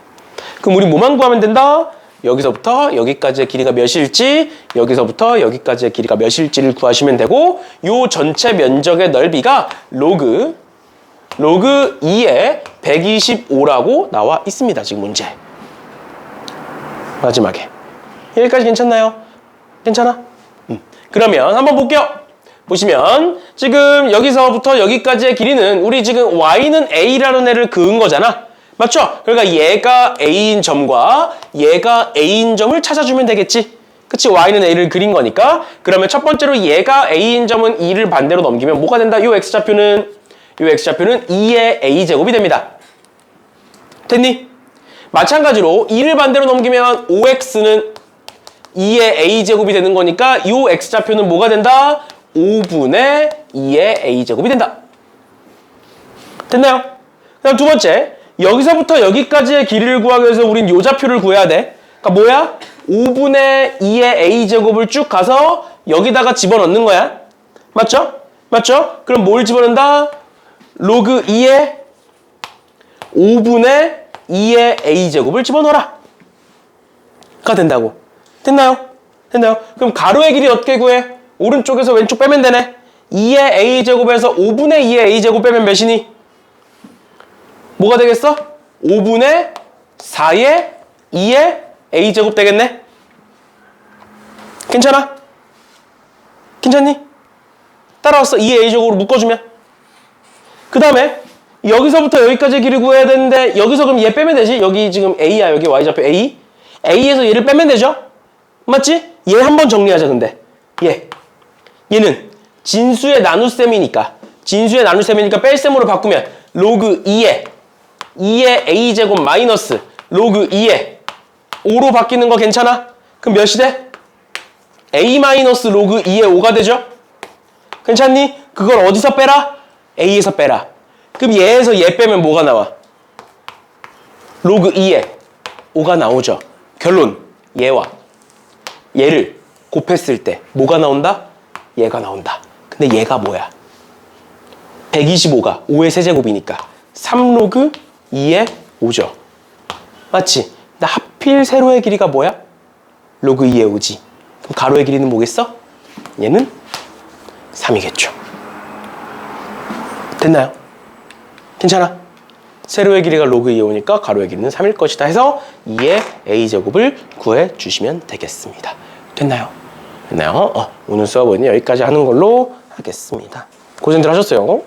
그럼 우리 뭐만 구하면 된다? 여기서부터 여기까지의 길이가 몇일지, 여기서부터 여기까지의 길이가 몇일지를 구하시면 되고 요 전체 면적의 넓이가 로그 2의 125라고 나와 있습니다. 지금 문제. 마지막에. 여기까지 괜찮나요? 괜찮아? 그러면 한번 볼게요. 보시면 지금 여기서부터 여기까지의 길이는 우리 지금 y는 a라는 애를 그은 거잖아. 맞죠? 그러니까 얘가 A인 점과 얘가 A인 점을 찾아주면 되겠지? 그치? Y는 A를 그린 거니까. 그러면 첫 번째로 얘가 A인 점은 2를 반대로 넘기면 뭐가 된다? 요 X좌표는 2의 A제곱이 됩니다. 됐니? 마찬가지로 2를 반대로 넘기면 5X는 2의 A제곱이 되는 거니까 요 X좌표는 뭐가 된다? 5분의 2의 A제곱이 된다. 됐나요? 그다음 두 번째. 여기서부터 여기까지의 길이를 구하기 위해서 우린 요 좌표를 구해야 돼. 그러니까 뭐야? 5분의 2의 a제곱을 쭉 가서 여기다가 집어넣는 거야. 맞죠? 그럼 뭘 집어넣는다? 로그 2의 5분의 2의 a제곱을 집어넣어라. 가 된다고. 됐나요? 됐나요? 그럼 가로의 길이 어떻게 구해? 오른쪽에서 왼쪽 빼면 되네. 2의 a제곱에서 5분의 2의 a제곱 빼면 몇이니? 뭐가 되겠어? 5분의 4의 2의 a제곱 되겠네? 괜찮아? 괜찮니? 따라왔어. 2의 a제곱으로 묶어주면. 그 다음에 여기서부터 여기까지 길이 구해야 되는데 여기서 그럼 얘 빼면 되지? 여기 지금 a야. 여기 y좌표 a. a에서 얘를 빼면 되죠? 맞지? 얘 한번 정리하자. 근데 얘는 진수의 나눗셈이니까 뺄셈으로 바꾸면 로그 2의 a제곱 마이너스 로그 2의 5로 바뀌는 거 괜찮아? 그럼 몇이 돼? a 마이너스 로그 2의 5가 되죠? 괜찮니? 그걸 어디서 빼라? a에서 빼라. 그럼 얘에서 얘 빼면 뭐가 나와? 로그 2의 5가 나오죠. 결론. 얘와 얘를 곱했을 때 뭐가 나온다? 얘가 나온다. 근데 얘가 뭐야? 125가 5의 세제곱이니까 3로그 2의 5죠. 맞지? 근데 하필 세로의 길이가 뭐야? 로그 2의 5지. 그럼 가로의 길이는 뭐겠어? 얘는 3이겠죠. 됐나요? 괜찮아? 세로의 길이가 로그 2의 5니까 가로의 길이는 3일 것이다 해서 2의 a제곱을 구해주시면 되겠습니다. 됐나요? 됐나요? 오늘 수업은 여기까지 하는 걸로 하겠습니다. 고생들 하셨어요.